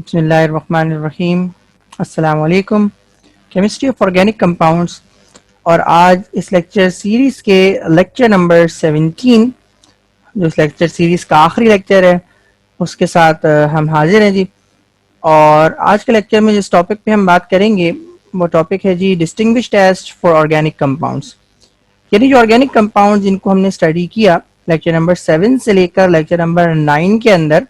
बिस्मिल्लाहिर्रहमानिर्रहीम। अस्सलाम वालेकुम। केमिस्ट्री ऑफ ऑर्गेनिक कंपाउंड्स और आज इस लेक्चर सीरीज़ के लेक्चर नंबर 17 जो इस लेक्चर सीरीज़ का आखिरी लेक्चर है उसके साथ हम हाजिर हैं जी। और आज के लेक्चर में जिस टॉपिक पे हम बात करेंगे वो टॉपिक है जी distinguish test for organic compounds, यानी जो ऑर्गेनिक कंपाउंड जिनको हमने स्टडी किया लेक्चर नंबर 7 से लेकर लेक्चर नंबर 9 के अंदर।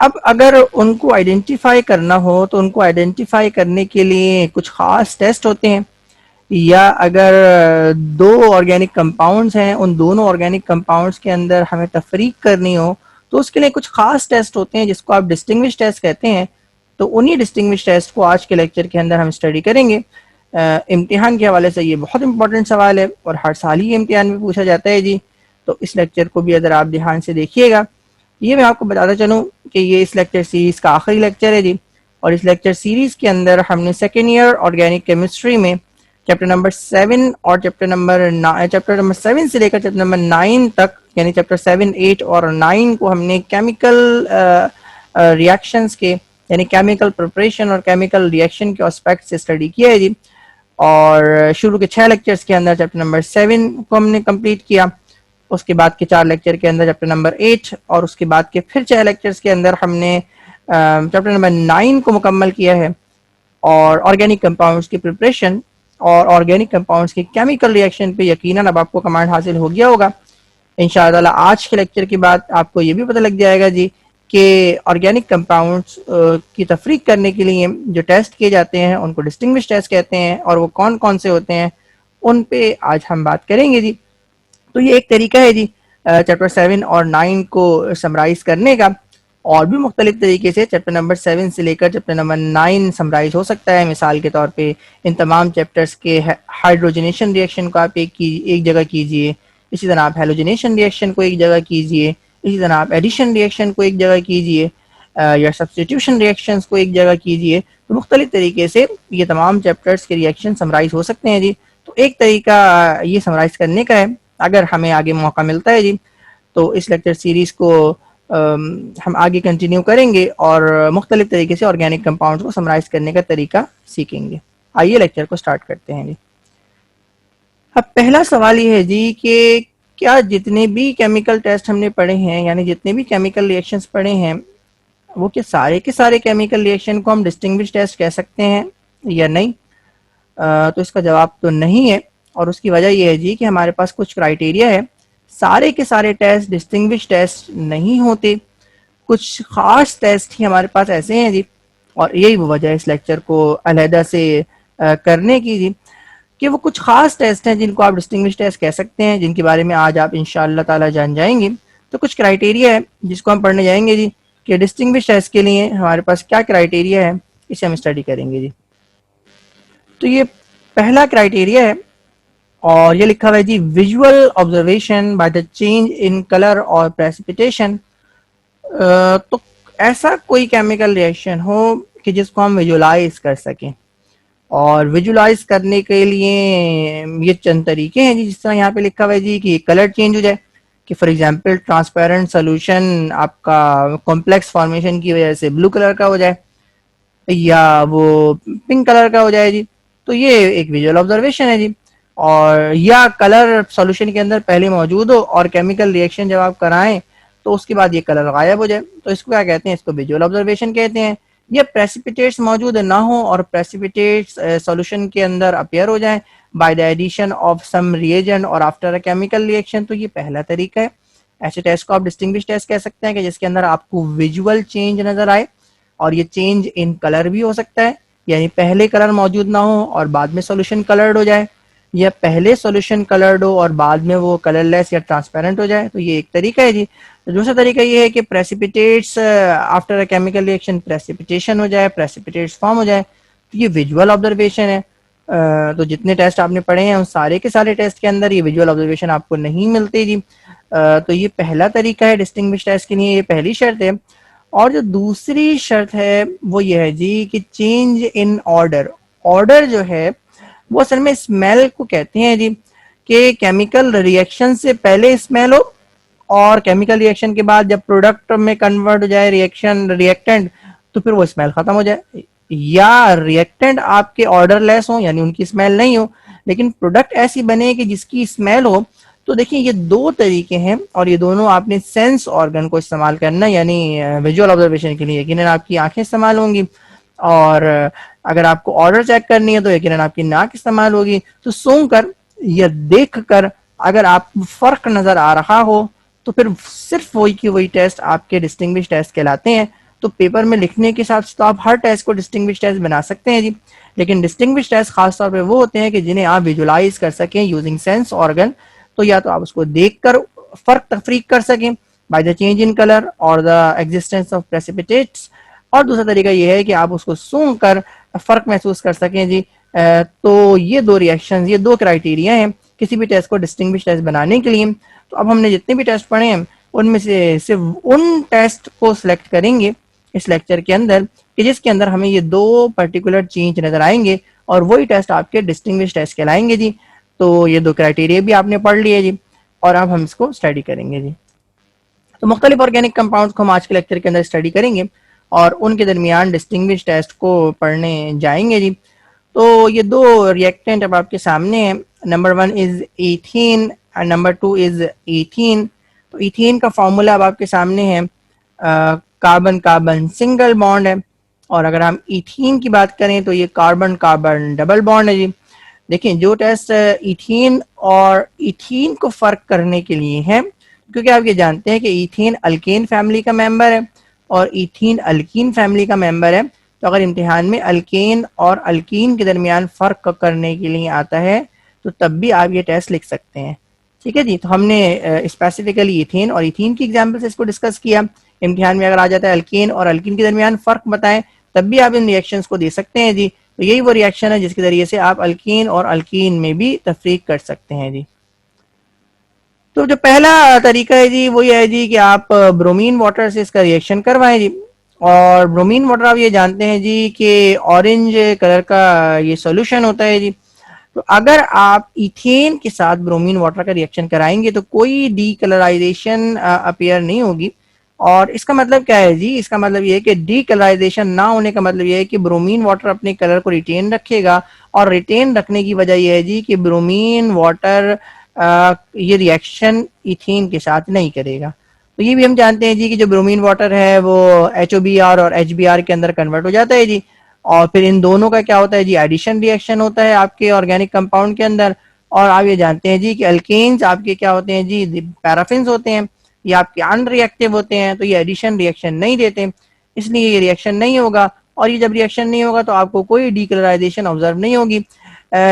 अब अगर उनको आइडेंटिफाई करना हो तो उनको आइडेंटिफाई करने के लिए कुछ खास टेस्ट होते हैं, या अगर दो ऑर्गेनिक कंपाउंड्स हैं उन दोनों ऑर्गेनिक कंपाउंड्स के अंदर हमें तफरीक करनी हो तो उसके लिए कुछ खास टेस्ट होते हैं जिसको आप डिस्टिंग्विश टेस्ट कहते हैं। तो उन्हीं डिस्टिंग्विश टेस्ट को आज के लेक्चर के अंदर हम स्टडी करेंगे। इम्तिहान के हवाले से ये बहुत इंपॉर्टेंट सवाल है और हर साल ही इम्तिहान में पूछा जाता है जी। तो इस लेक्चर को भी अगर आप ध्यान से देखिएगा। ये मैं आपको बताता चलूँ कि ये इस लेक्चर सीरीज़ का आखिरी लेक्चर है जी। और इस लेक्चर सीरीज़ के अंदर हमने सेकेंड ईयर ऑर्गेनिक केमिस्ट्री में चैप्टर नंबर 7 और चैप्टर नंबर 7 से लेकर चैप्टर नंबर 9 तक, यानी चैप्टर 7, 8 और 9 को हमने केमिकल रिएक्शंस के यानी केमिकल प्रिपरेशन और केमिकल रिएक्शन के एस्पेक्ट से स्टडी किया है जी। और शुरू के 6 लेक्चर्स के अंदर चैप्टर नंबर 7 को हमने कंप्लीट किया। उसके बाद के 4 लेक्चर के अंदर चैप्टर नंबर 8 और उसके बाद के फिर 6 लेक्चर्स के अंदर हमने चैप्टर नंबर 9 को मुकम्मल किया है। और ऑर्गेनिक कंपाउंड्स की प्रिपरेशन और ऑर्गेनिक कंपाउंड्स की केमिकल रिएक्शन पे यकीनन अब आपको कमांड हासिल हो गया होगा। इंशाअल्लाह आज के लेक्चर के बाद आपको ये भी पता लग जाएगा जी कि ऑर्गेनिक कंपाउंड्स की तफरीक करने के लिए जो टेस्ट किए जाते हैं उनको डिस्टिंग्विश टेस्ट कहते हैं और वो कौन कौन से होते हैं उन पे आज हम बात करेंगे जी। तो ये एक तरीका है जी चैप्टर 7 और 9 को समराइज करने का। और भी मुख्तलिफ तरीके से चैप्टर नंबर 7 से लेकर चैप्टर नंबर 9 समराइज हो सकता है। मिसाल के तौर पे इन तमाम चैप्टर्स के हाइड्रोजनेशन रिएक्शन को आप एक जगह कीजिए, इसी तरह आप हेलोजनेशन रिएक्शन को एक जगह कीजिए, इसी तरह आप एडिशन रिएक्शन को एक जगह कीजिए या सब्स्टिट्यूशन रिएक्शंस को एक जगह कीजिए। तो मुख्तलिफ तरीके से ये तमाम चैप्टर्स के रिएक्शन समराइज हो सकते हैं जी। तो एक तरीका ये समराइज करने का है, अगर हमें आगे मौका मिलता है जी तो इस लेक्चर सीरीज़ को हम आगे कंटिन्यू करेंगे और मुख्तलिफ तरीके से ऑर्गेनिक कंपाउंड्स को समराइज करने का तरीका सीखेंगे। आइए लेक्चर को स्टार्ट करते हैं जी। अब पहला सवाल ये है जी कि क्या जितने भी केमिकल टेस्ट हमने पढ़े हैं, यानी जितने भी केमिकल रिएक्शंस पढ़े हैं, वो क्या सारे के सारे केमिकल रिएक्शन को हम डिस्टिंग्विश टेस्ट कह सकते हैं या नहीं? तो इसका जवाब तो नहीं है। और उसकी वजह यह है जी कि हमारे पास कुछ क्राइटेरिया है। सारे के सारे टेस्ट डिस्टिंग्विश टेस्ट नहीं होते, कुछ खास टेस्ट ही हमारे पास ऐसे हैं जी। और यही वो वजह है इस लेक्चर को अलहदा से करने की जी, कि वो कुछ खास टेस्ट हैं जिनको आप डिस्टिंग्विश टेस्ट कह सकते हैं, जिनके बारे में आज आप इंशाअल्लाह ताला जान जाएंगे। तो कुछ क्राइटेरिया है जिसको हम पढ़ने जाएंगे जी कि डिस्टिंग्विश टेस्ट के लिए हमारे पास क्या क्राइटेरिया है, इसे हम स्टडी करेंगे जी। तो ये पहला क्राइटेरिया है और ये लिखा हुआ है जी visual observation by the change in colour और प्रेसिपिटेशन। तो ऐसा कोई केमिकल रिएक्शन हो कि जिसको हम विजुअलाइज कर सकें। और विजुअलाइज करने के लिए ये चंद तरीके हैं जी, जिस तरह यहाँ पे लिखा हुआ है जी कि कलर चेंज हो जाए, कि फॉर एग्जांपल ट्रांसपेरेंट सोल्यूशन आपका कॉम्प्लेक्स फॉर्मेशन की वजह से ब्लू कलर का हो जाए या वो पिंक कलर का हो जाए जी। तो ये एक विजुअल ऑब्जर्वेशन है जी। और या कलर सॉल्यूशन के अंदर पहले मौजूद हो और केमिकल रिएक्शन जब आप कराएं तो उसके बाद ये कलर गायब हो जाए, तो इसको क्या कहते हैं? इसको विजुअल ऑब्जर्वेशन कहते हैं। ये प्रेसिपिटेट्स मौजूद ना हो और प्रेसिपिटेट्स सॉल्यूशन के अंदर अपीयर हो जाए by the addition of some reagent और आफ्टर अ केमिकल रिएक्शन, तो ये पहला तरीका है। ऐसे टेस्ट को आप डिस्टिंग्विश टेस्ट कह सकते हैं कि जिसके अंदर आपको विजुअल चेंज नजर आए, और ये चेंज इन कलर भी हो सकता है, यानी पहले कलर मौजूद ना हो और बाद में सॉल्यूशन कलर्ड हो जाए, या पहले सॉल्यूशन कलर्ड हो और बाद में वो कलरलेस या ट्रांसपेरेंट हो जाए। तो ये एक तरीका है जी। तो दूसरा तरीका ये है कि precipitates after a chemical reaction precipitation हो जाए, प्रेसिपिटेट्स फॉर्म हो जाए, तो ये विजुअल ऑब्जर्वेशन है। तो जितने टेस्ट आपने पढ़े हैं उन सारे के सारे टेस्ट के अंदर ये विजुअल ऑब्जर्वेशन आपको नहीं मिलते जी। तो ये पहला तरीका है डिस्टिंग्विश टेस्ट के लिए, ये पहली शर्त है। और जो दूसरी शर्त है वो ये है जी कि चेंज इन ऑर्डर। ऑर्डर जो है वो असल में स्मेल को कहते हैं जी, कि केमिकल रिएक्शन से पहले स्मेल हो और केमिकल रिएक्शन के बाद जब प्रोडक्ट में कन्वर्ट हो जाए रिएक्शन रिएक्टेंट तो फिर वो स्मेल खत्म हो जाए, या रिएक्टेंट आपके ऑर्डरलेस हो यानी उनकी स्मेल नहीं हो लेकिन प्रोडक्ट ऐसी बने कि जिसकी स्मेल हो। तो देखिए ये दो तरीके हैं और ये दोनों आपने सेंस ऑर्गन को इस्तेमाल करना यानी विजुअल ऑब्जर्वेशन के लिए यकीनन आपकी आंखें इस्तेमाल होंगी, और अगर आपको ऑर्डर चेक करनी है तो यकीनन आपकी नाक इस्तेमाल होगी। तो सूंघ कर या देख कर अगर आपको फर्क नजर आ रहा हो तो फिर सिर्फ वही की वही टेस्ट आपके डिस्टिंग्विश टेस्ट कहलाते हैं। तो पेपर में लिखने के साथ तो आप हर टेस्ट को डिस्टिंग्विश टेस्ट बना सकते हैं जी, लेकिन डिस्टिंग्विश टेस्ट खासतौर पे वो होते हैं कि जिन्हें आप विजुलाइज कर सकें यूजिंग सेंस ऑर्गन। तो या तो आप उसको देखकर फर्क तफरीक कर सकें bye the change in colour और द एग्जिस्टेंस ऑफ प्रेसिपिटेट्स, और दूसरा तरीका ये है कि आप उसको सूंघ कर फर्क महसूस कर सकें जी। तो ये दो रिएक्शन, ये दो क्राइटेरिया हैं किसी भी टेस्ट को डिस्टिंग्विश टेस्ट बनाने के लिए। तो अब हमने जितने भी टेस्ट पढ़े हैं उनमें से सिर्फ उन टेस्ट को सिलेक्ट करेंगे इस लेक्चर के अंदर कि जिसके अंदर हमें ये दो पर्टिकुलर चेंज नजर आएंगे और वही टेस्ट आपके डिस्टिंग्विश टेस्ट कहलाएंगे जी। तो ये दो क्राइटेरिया भी आपने पढ़ लिए जी, और अब हम इसको स्टडी करेंगे जी। तो मुख्तलिफ ऑर्गेनिक कंपाउंड्स को हम आज के लेक्चर के अंदर स्टडी करेंगे और उनके दरमियान डिस्टिंग्विश टेस्ट को पढ़ने जाएंगे जी। तो ये दो रिएक्टेंट अब आपके सामने हैं, number 1 is ethene and number 2 is ethene. तो इथीन का फॉर्मूला अब आपके सामने है, कार्बन कार्बन सिंगल बॉन्ड है, और अगर हम इथीन की बात करें तो ये कार्बन कार्बन डबल बॉन्ड है जी। देखिए जो टेस्ट इथीन और इथीन को फर्क करने के लिए है, क्योंकि आप ये जानते हैं कि इथीन अल्केन फैमिली का मेंबर है और इथीन अल्कीन फैमिली का मेंबर है। तो अगर इम्तिहान में अल्केन और अल्कीन के दरमियान फर्क करने के लिए आता है तो तब भी आप ये टेस्ट लिख सकते हैं। ठीक है जी। तो हमने स्पेसिफिकली इथेन और इथीन की एग्जाम्पल से इसको डिस्कस किया। इम्तिहान में अगर आ जाता है अल्केन और अल्कीन के दरमियान फर्क बताएं तब भी आप इन रिएक्शंस को दे सकते हैं जी। तो यही वो रिएक्शन है जिसके जरिए से आप अल्कीन और अल्कीन में भी तफरीक कर सकते हैं जी। तो जो पहला तरीका है जी वो ये है जी कि आप ब्रोमीन वाटर से इसका रिएक्शन करवाएं जी। और ब्रोमीन वाटर आप ये जानते हैं जी कि ऑरेंज कलर का ये सॉल्यूशन होता है जी। तो अगर आप इथेन के साथ ब्रोमीन वाटर का रिएक्शन कराएंगे तो कोई डीकलराइजेशन अपीयर नहीं होगी। और इसका मतलब क्या है जी, इसका मतलब ये है कि डीकलराइजेशन ना होने का मतलब ये है कि ब्रोमीन वाटर अपने कलर को रिटेन रखेगा, और रिटेन रखने की वजह यह है जी कि ब्रोमीन वाटर ये रिएक्शन इथेन के साथ नहीं करेगा। तो ये भी हम जानते हैं जी कि जो ब्रोमीन वाटर है वो HOBr और HBr के अंदर कन्वर्ट हो जाता है जी, और फिर इन दोनों का क्या होता है जी, एडिशन रिएक्शन होता है आपके ऑर्गेनिक कंपाउंड के अंदर। और आप ये जानते हैं जी कि अल्केन्स आपके क्या होते हैं जी, पैराफिन्स होते हैं, ये आपके अनरिएक्टिव होते हैं, तो ये एडिशन रिएक्शन नहीं देते, इसलिए ये रिएक्शन नहीं होगा। और ये जब रिएक्शन नहीं होगा तो आपको कोई डीकलराइजेशन ऑब्जर्व नहीं होगी।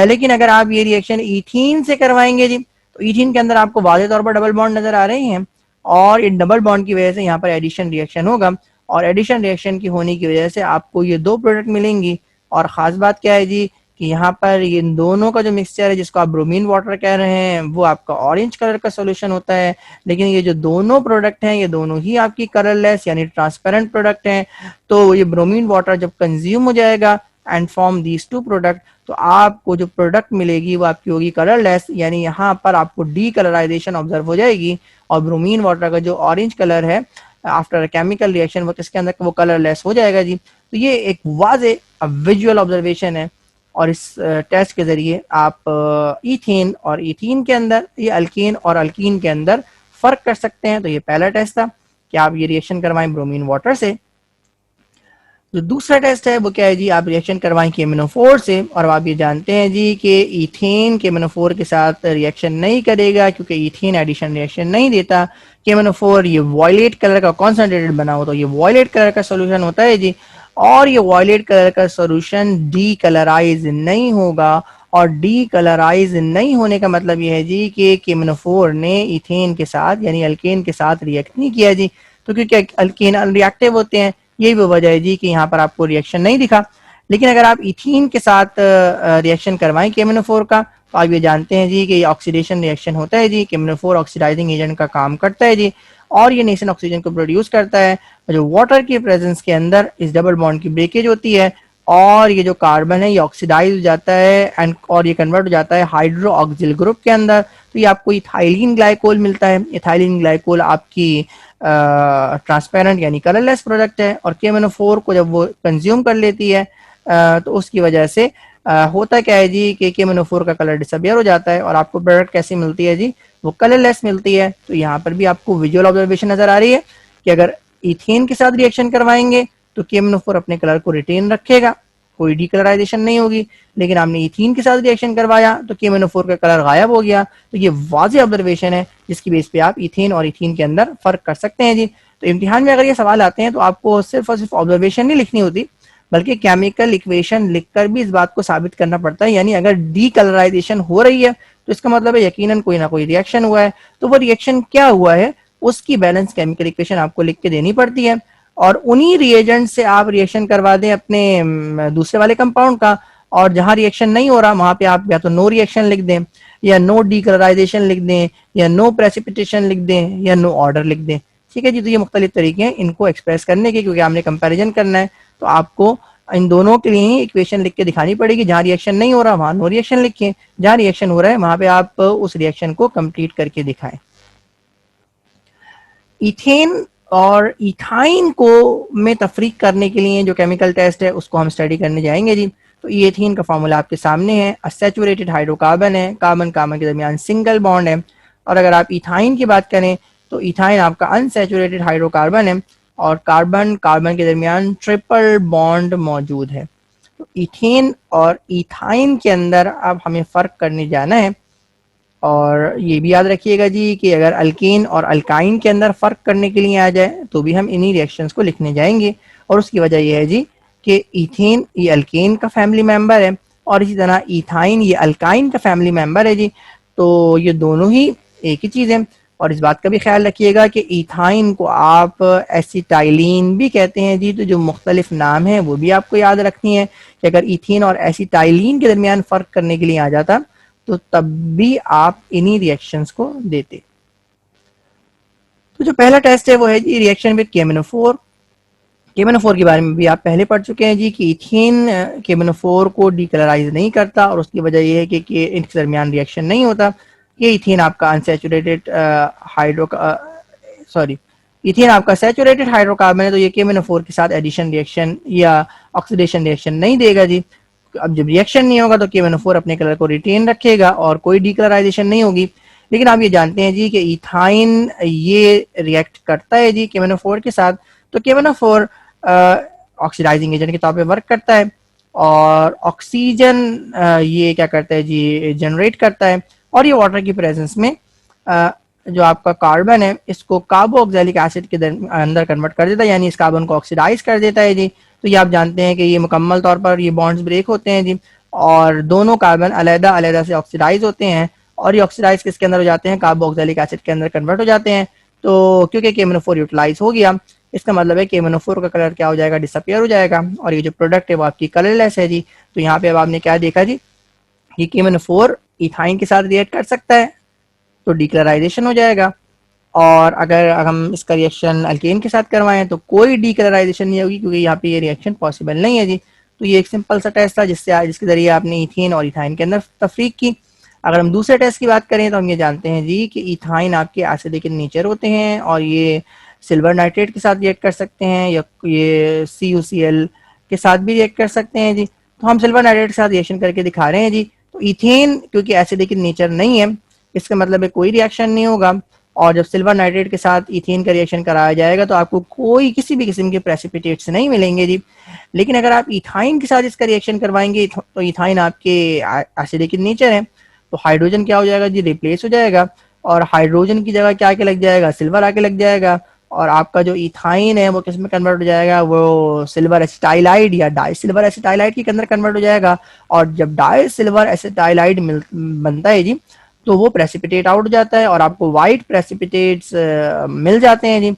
लेकिन अगर आप ये रिएक्शन इथीन से करवाएंगे जी तो इथीन के अंदर आपको वाज़ेह तौर पर डबल बॉन्ड नजर आ रहे हैं, और इन डबल बॉन्ड की वजह से यहाँ पर एडिशन रिएक्शन होगा, और एडिशन रिएक्शन की होने की वजह से आपको ये दो प्रोडक्ट मिलेंगी। और खास बात क्या है जी कि यहाँ पर इन दोनों का जो मिक्सचर है जिसको आप ब्रोमीन वाटर कह रहे हैं वो आपका ऑरेंज कलर का सॉल्यूशन होता है, लेकिन ये जो दोनों प्रोडक्ट हैं ये दोनों ही आपकी कलरलेस यानी ट्रांसपेरेंट प्रोडक्ट हैं। तो ये ब्रोमीन वाटर जब कंज्यूम हो जाएगा and form these two product, तो आपको जो प्रोडक्ट मिलेगी वो आपकी होगी कलरलेस, यानी यहाँ पर आपको डी कलराइजेशन ऑब्जर्व हो जाएगी, और ब्रोमीन वाटर का जो ऑरेंज कलर है आफ्टर केमिकल रिएक्शन वो किसके अंदर वो कलरलेस हो जाएगा जी। तो ये एक वाज़े विजुअल ऑब्जर्वेशन है, और इस टेस्ट के जरिए आप इथेन और इथीन के अंदर, ये अल्कीन और अल्कीन के अंदर फर्क कर सकते हैं। तो ये पहला टेस्ट था कि आप ये रिएक्शन करवाएं ब्रोमीन वाटर से। जो दूसरा टेस्ट है वो क्या है जी, आप रिएक्शन करवाएं केमिनोफोर से, और आप ये जानते हैं जी कि इथेन केमिनोफोर के साथ रिएक्शन नहीं करेगा क्योंकि इथेन एडिशन रिएक्शन नहीं देता। केमिनोफोर ये वॉयलेट कलर का कॉन्सेंट्रेटेड बना हो, तो ये वॉयलेट कलर का सोल्यूशन होता है जी, और ये वॉयलेट कलर का सोल्यूशन डी कलराइज नहीं होगा। और डी कलराइज नहीं होने का मतलब ये है जी कि केमिनोफोर ने इथेन के साथ यानी अल्केन के साथ रिएक्ट नहीं किया जी। तो क्योंकि अल्केन अनरिएक्टिव होते हैं, यही वो वजह है जी कि यहाँ पर आपको रिएक्शन नहीं दिखा। लेकिन अगर आप इथीन के साथ रिएक्शन करवाएं केमिनोफोर का, तो आप ये जानते हैं जी कि ये ऑक्सीडेशन रिएक्शन होता है जी, केमिनोफोर ऑक्सीडाइजिंग एजेंट का काम करता है जी, और ये नेशन ऑक्सीजन को प्रोड्यूस करता है। जो वाटर की प्रेजेंस के अंदर इस डबल बॉन्ड की ब्रेकेज होती है, और ये जो कार्बन है ये ऑक्सीडाइज हो जाता है एंड और ये कन्वर्ट हो जाता है हाइड्रो ऑक्सिल ग्रुप के अंदर। तो ये आपको इथाइलिन ग्लाइकोल मिलता है। इथाइलिन ग्लाइकोल आपकी ट्रांसपेरेंट यानी कलरलेस प्रोडक्ट है, और KMnO4 को जब वो कंज्यूम कर लेती है तो उसकी वजह से होता क्या है जी कि KMnO4 का कलर डिसअपियर हो जाता है और आपको प्रोडक्ट कैसी मिलती है जी, वो कलरलेस मिलती है। तो यहाँ पर भी आपको विजुअल ऑब्जर्वेशन नजर आ रही है कि अगर इथेन के साथ रिएक्शन करवाएंगे तो KMnO4 अपने कलर को रिटेन रखेगा, कोई डीकलराइजेशन नहीं होगी। लेकिन आपने इथीन के साथ रिएक्शन करवाया तो KMnO4 का कलर गायब हो गया। तो ये वाज़ेह ऑब्जर्वेशन है जिसकी बेस पे आप इथेन और इथीन के अंदर फर्क कर सकते हैं जी। तो इम्तिहान में अगर ये सवाल आते हैं तो आपको सिर्फ और सिर्फ ऑब्जर्वेशन नहीं लिखनी होती, बल्कि केमिकल इक्वेशन लिखकर भी इस बात को साबित करना पड़ता है। यानी अगर डीकलराइजेशन हो रही है तो इसका मतलब है यकीनन कोई ना कोई रिएक्शन हुआ है। तो वो रिएक्शन क्या हुआ है उसकी बैलेंस केमिकल इक्वेशन आपको लिख के देनी पड़ती है, और उन्हीं रिएजेंट से आप रिएक्शन करवा दें अपने दूसरे वाले कंपाउंड का, और जहां रिएक्शन नहीं हो रहा वहां पे आप या तो नो रिएक्शन लिख दें, या नो डीकलराइजेशन लिख दें, या नो प्रेसिपिटेशन लिख दें, या नो ऑर्डर लिख दें। ठीक है जी। तो ये मुख्तलिफ तरीके हैं इनको एक्सप्रेस करने के, क्योंकि आपने कंपेरिजन करना है तो आपको इन दोनों के लिए ही इक्वेशन लिख के दिखानी पड़ेगी। जहां रिएक्शन नहीं हो रहा वहां नो रिएक्शन लिखें, जहां रिएक्शन हो रहा है वहां पे आप उस रिएक्शन को कंप्लीट करके दिखाएं। इथेन और इथाइन को में तफरीक करने के लिए जो केमिकल टेस्ट है उसको हम स्टडी करने जाएंगे जी। तो इथेन का फार्मूला आपके सामने है, असेचुरेटेड हाइड्रोकार्बन है, कार्बन कार्बन के दरमियान सिंगल बॉन्ड है। और अगर आप इथाइन की बात करें तो इथाइन आपका अनसेचुरेटेड हाइड्रोकार्बन है और कार्बन कार्बन के दरमियान ट्रिपल बॉन्ड मौजूद है। तो इथेन और इथाइन के अंदर अब हमें फ़र्क करने जाना है, और ये भी याद रखिएगा जी कि अगर अल्केन और अल्काइन के अंदर फ़र्क करने के लिए आ जाए तो भी हम इन्हीं रिएक्शंस को लिखने जाएंगे। और उसकी वजह यह है जी कि इथेन ये अल्केन का फैमिली मेंबर है और इसी तरह इथाइन ये अल्काइन का फैमिली मेंबर है जी। तो ये दोनों ही एक ही चीज़ है। और इस बात का भी ख्याल रखिएगा कि इथाइन को आप एसिटाइलिन भी कहते हैं जी। तो जो मुख्तलिफ नाम है वो भी आपको याद रखनी है कि अगर इथेन और एसिटाइलिन के दरमियान फ़र्क करने के लिए आ जाता तो तब भी आप इन्हीं रिएक्शंस को देते। तो जो पहला टेस्ट है वो है जी रिएक्शन विद KMnO4। KMnO4 के बारे में भी आप पहले पढ़ चुके हैं जी कि इथेन KMnO4 को डीकलराइज नहीं करता और उसकी वजह यह है कि इनके दरमियान रिएक्शन नहीं होता। ये इथेन आपका अनसेचुरेटेड इथेन आपका सेचुरेटेड हाइड्रोकार्बन है, तो ये KMnO4 के साथ एडिशन रिएक्शन या ऑक्सीडेशन रिएक्शन नहीं देगा जी। अब जब रिएक्शन नहीं होगा तो KMnO4 अपने कलर को रिटेन रखेगा और कोई डीकलराइजेशन नहीं होगी। लेकिन आप ये जानते हैं जी कि इथाइन ये रिएक्ट करता है जी KMnO4 के साथ। तो KMnO4 ऑक्सीडाइजिंग एजेंट के तौर पे वर्क करता है और ऑक्सीजन ये क्या करता है जी जनरेट करता है, और ये वाटर की प्रेजेंस में जो आपका कार्बन है इसको कार्बोक्सिलिक एसिड के अंदर कन्वर्ट कर देता है, यानी इस कार्बन को ऑक्सीडाइज कर देता है जी। तो ये आप जानते हैं कि ये मुकम्मल तौर पर ये बॉन्ड्स ब्रेक होते हैं जी और दोनों कार्बन अलग अलग से ऑक्सीडाइज होते हैं, और ये ऑक्सीडाइज किसके अंदर हो जाते हैं, कार्बोक्सिलिक एसिड के अंदर कन्वर्ट हो जाते हैं। तो क्योंकि KMnO4 यूटिलाइज हो गया, इसका मतलब है KMnO4 का कलर क्या हो जाएगा, डिसअपियर हो जाएगा, और ये जो प्रोडक्ट है वो आपकी कलरलेस है जी। तो यहाँ पे अब आपने क्या देखा जी, ये KMnO4 इथाइन के साथ रिएक्ट कर सकता है तो डीकलराइजेशन हो जाएगा, और अगर हम इसका रिएक्शन अल्केन के साथ करवाएं तो कोई डीकलराइजेशन नहीं होगी, क्योंकि यहाँ पे ये रिएक्शन पॉसिबल नहीं है जी। तो ये एक सिंपल सा टेस्ट था जिसके जरिए आपने इथेन और इथाइन के अंदर तफरीक की। अगर हम दूसरे टेस्ट की बात करें तो हम ये जानते हैं जी कि इथाइन आपके एसिडिक इन नेचर होते हैं और ये सिल्वर नाइट्रेट के साथ रिएक्ट कर सकते हैं या ये CuCl के साथ भी रिएक्ट कर सकते हैं जी। तो हम सिल्वर नाइट्रेट के साथ रिएक्शन करके दिखा रहे हैं जी। तो इथेन क्योंकि एसिडिक इन नेचर नहीं है, इसका मतलब है कोई रिएक्शन नहीं होगा, और जब सिल्वर नाइट्रेट के साथ इथेन का रिएक्शन कराया जाएगा तो आपको कोई किसी भी किस्म के प्रेसिपिटेट्स नहीं मिलेंगे जी। लेकिन अगर आप इथाइन के साथ इसका रिएक्शन करवाएंगे तो इथाइन आपके एसिडिक इन नेचर है, तो हाइड्रोजन क्या हो जाएगा जी, रिप्लेस हो जाएगा, और हाइड्रोजन की जगह क्या आके लग जाएगा, सिल्वर आके लग जाएगा, और आपका जो इथाइन है वो किस में कन्वर्ट हो जाएगा, वो सिल्वर एसिटाइलाइड या डाई सिल्वर एसिटाइलाइड के अंदर कन्वर्ट हो जाएगा। और जब डाई सिल्वर एसिटाइलाइड बनता है जी तो वो प्रेसिपिटेट आउट हो जाता है और आपको वाइट प्रेसिपिटेट्स मिल जाते हैं जी।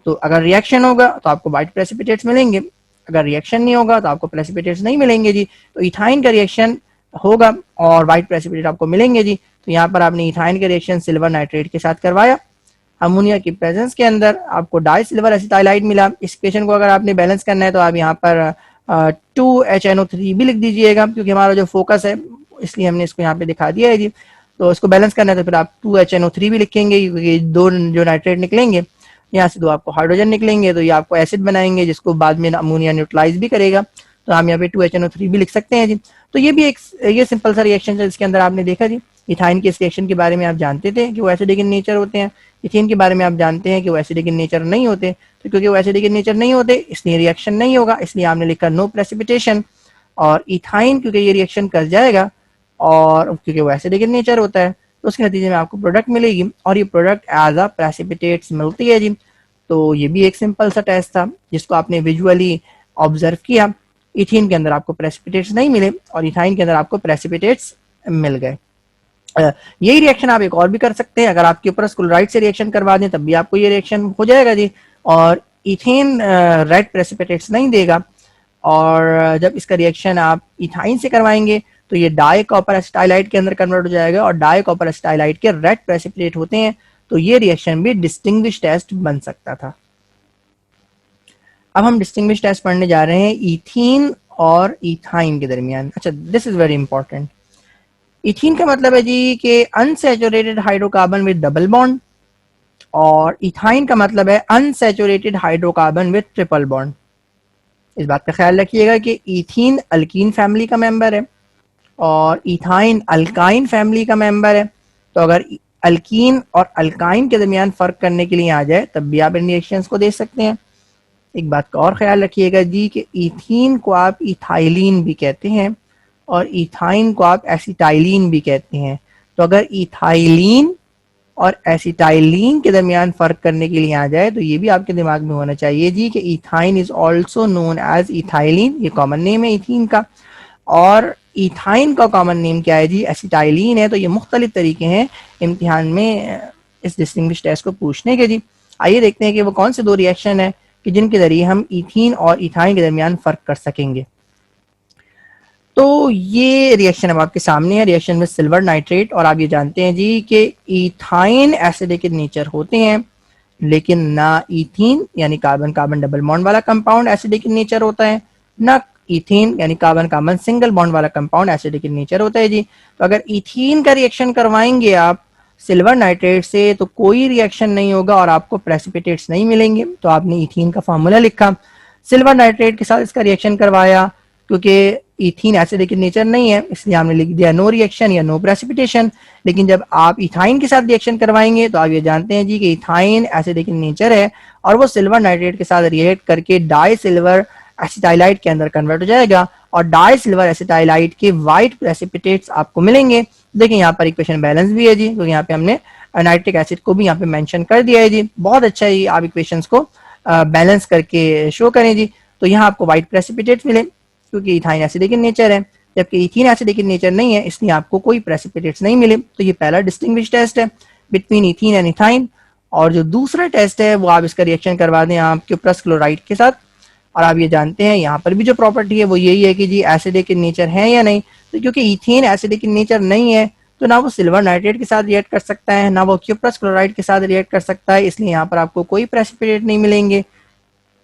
तो अगर रिएक्शन होगा तो आपको वाइट प्रेसिपिटेट्स मिलेंगे, अगर रिएक्शन नहीं होगा तो आपको प्रेसिपिटेट्स नहीं मिलेंगे जी। तो इथाइन का रिएक्शन होगा और वाइट प्रेसिपिटेट आपको मिलेंगे जी। तो यहाँ पर आपने इथाइन का रिएक्शन सिल्वर नाइट्रेट के साथ करवाया, अमोनिया की प्रेजेंस के अंदर आपको डाई सिल्वर एसिटाइलाइड मिला। इस इक्वेशन को अगर आपने बैलेंस करना है तो आप यहाँ पर 2HNO3 भी लिख दीजिएगा, क्योंकि हमारा जो फोकस है इसलिए हमने इसको यहाँ पे दिखा दिया है जी। तो इसको बैलेंस करना है तो फिर आप 2HNO3 भी लिखेंगे, क्योंकि दो जो नाइट्रेट निकलेंगे यहाँ से दो आपको हाइड्रोजन निकलेंगे तो ये आपको एसिड बनाएंगे जिसको बाद में अमोनिया न्यूट्रलाइज भी करेगा, तो हम यहाँ पे 2HNO3 भी लिख सकते हैं जी। तो ये भी एक ये सिंपल सा रिएक्शन है जिसके अंदर आपने देखा जी इथाइन के इस रिएक्शन के बारे में आप जानते थे कि वो एसिडिक इन नेचर होते हैं, इथेन के बारे में आप जानते हैं कि वो एसिडिक इन नेचर नहीं होते, तो क्योंकि वो एसिडिक इन नेचर नहीं होते इसलिए रिएक्शन नहीं होगा, इसलिए आपने लिखा नो प्रेसिपिटेशन। और इथाइन क्योंकि ये रिएक्शन कर जाएगा और क्योंकि वो एसिडिक इन नेचर होता है तो उसके नतीजे में आपको प्रोडक्ट मिलेगी और ये प्रोडक्ट एज अ प्रेसिपिटेट्स मिलती है जी। तो ये भी एक सिंपल सा टेस्ट था जिसको आपने विजुअली ऑब्जर्व किया। इथीन के अंदर आपको प्रेसिपिटेट्स नहीं मिले और इथाइन के अंदर आपको प्रेसिपिटेट्स मिल गए। यही रिएक्शन आप एक और भी कर सकते हैं, अगर आपके ऊपर क्लोराइड से रिएक्शन करवा दें तब भी आपको ये रिएक्शन हो जाएगा जी। और इथेन रेड प्रेसिपिटेट्स नहीं देगा और जब इसका रिएक्शन आप इथाइन से करवाएंगे तो ये डाई कॉपर एसिटाइलाइट के अंदर कन्वर्ट हो जाएगा और डाई कॉपर एसिटाइलाइट के रेड प्रेसिपिटेट होते हैं, तो ये रिएक्शन भी डिस्टिंग्विश टेस्ट बन सकता था। अब हम डिस्टिंग्विश टेस्ट पढ़ने जा रहे हैं इथीन और इथाइन के दरमियान। अच्छा, this is very important. Ethene का मतलब है जी कि unsaturated hydrocarbon with double bond और इथाइन का मतलब है unsaturated hydrocarbon with triple bond. इस बात का ख्याल रखिएगा कि इथीन अल्कीन फैमिली का मेंबर है और इथाइन अल्काइन फैमिली का मेंबर है, तो अगर अल्कीन और अल्काइन के दरमियान फर्क करने के लिए आ जाए तब भी आप इन रिएक्शंस को दे सकते हैं। एक बात का और ख्याल रखिएगा जी कि इथीन को आप इथाइलिन भी कहते हैं और इथाइन को आप एसिटाइलिन भी कहते हैं, तो अगर इथाइलिन और एसिटाइलिन के दरमियान फर्क करने के लिए आ जाए तो ये भी आपके दिमाग में होना चाहिए जी कि ethyne is also known as ethylene, ये कॉमन नेम है इथीन का, और इथाइन का कॉमन नेम क्या है जी, एसिटाइलिन है। तो ये मुख्तलिफ तरीके हैं इम्तिहान में इस डिस्टिंग्विश टेस्ट को पूछने के जी। आइए देखते हैं कि वो कौन से दो रिएक्शन है कि जिनके जरिए हम इथीन और इथाइन के दरमियान फर्क कर सकेंगे। तो ये रिएक्शन अब आपके सामने है, रिएक्शन विद सिल्वर नाइट्रेट, और आप ये जानते हैं जी कि इथाइन एसिडिक इन नेचर होते हैं लेकिन ना इथीन यानी कार्बन कार्बन डबल बॉन्ड वाला कंपाउंड एसिडिक इन नेचर होता है, ना इथीन यानी कार्बन कार्बन सिंगल बॉन्ड वाला कंपाउंड एसिडिक इन नेचर होता है जी। तो अगर इथीन का रिएक्शन करवाएंगे आप सिल्वर नाइट्रेट से तो कोई रिएक्शन नहीं होगा और आपको प्रेसिपिटेट्स नहीं मिलेंगे, तो आपने इथीन का फार्मूला लिखा, सिल्वर नाइट्रेट के साथ इसका रिएक्शन करवाया, क्योंकि इथीन एसिडिक इन नेचर नहीं है इसलिए हमने लिख दिया नो रिएक्शन या नो प्रेसिपिटेशन। लेकिन जब आप इथाइन के साथ रिएक्शन करवाएंगे तो आप ये जानते हैं जी कि इथाइन एसिडिक इन नेचर है और वो सिल्वर नाइट्रेट के साथ रिएक्ट करके डाई सिल्वर एसिटाइलाइट के अंदर कन्वर्ट हो जाएगा और डाई सिल्वर एसिटाइलाइट के व्हाइट प्रेसिपिटेट्स आपको मिलेंगे। देखिए यहाँ पर इक्वेशन बैलेंस भी है जी, तो यहाँ पे हमने नाइट्रिक एसिड को भी यहाँ पे मेंशन कर दिया है जी। बहुत अच्छा है, आप इक्वेशंस को बैलेंस करके शो करें जी। तो यहाँ आपको व्हाइट प्रेसिपिटेट्स मिले क्योंकि इथाइन एसिडिक इन नेचर है, जबकि इथीन एसिडिक इन नेचर नहीं है इसलिए आपको कोई प्रेसिपिटेट्स नहीं मिले। तो ये पहला डिस्टिंग्विश टेस्ट है बिटवीन इथीन एंड इथाइन। और जो दूसरा टेस्ट है वो आप इसका रिएक्शन करवा दें आप क्यूप्रस क्लोराइड के साथ, और आप ये जानते हैं यहाँ पर भी जो प्रॉपर्टी है वो यही है कि जी एसिडिक इन नेचर है या नहीं। तो क्योंकि इथेन एसिडिक इन नेचर नहीं है तो ना वो सिल्वर नाइट्रेट के साथ रिएक्ट कर सकता है ना वो क्यूप्रस क्लोराइड के साथ रिएक्ट कर सकता है, इसलिए यहाँ पर आपको कोई प्रेसिपिटेट नहीं मिलेंगे।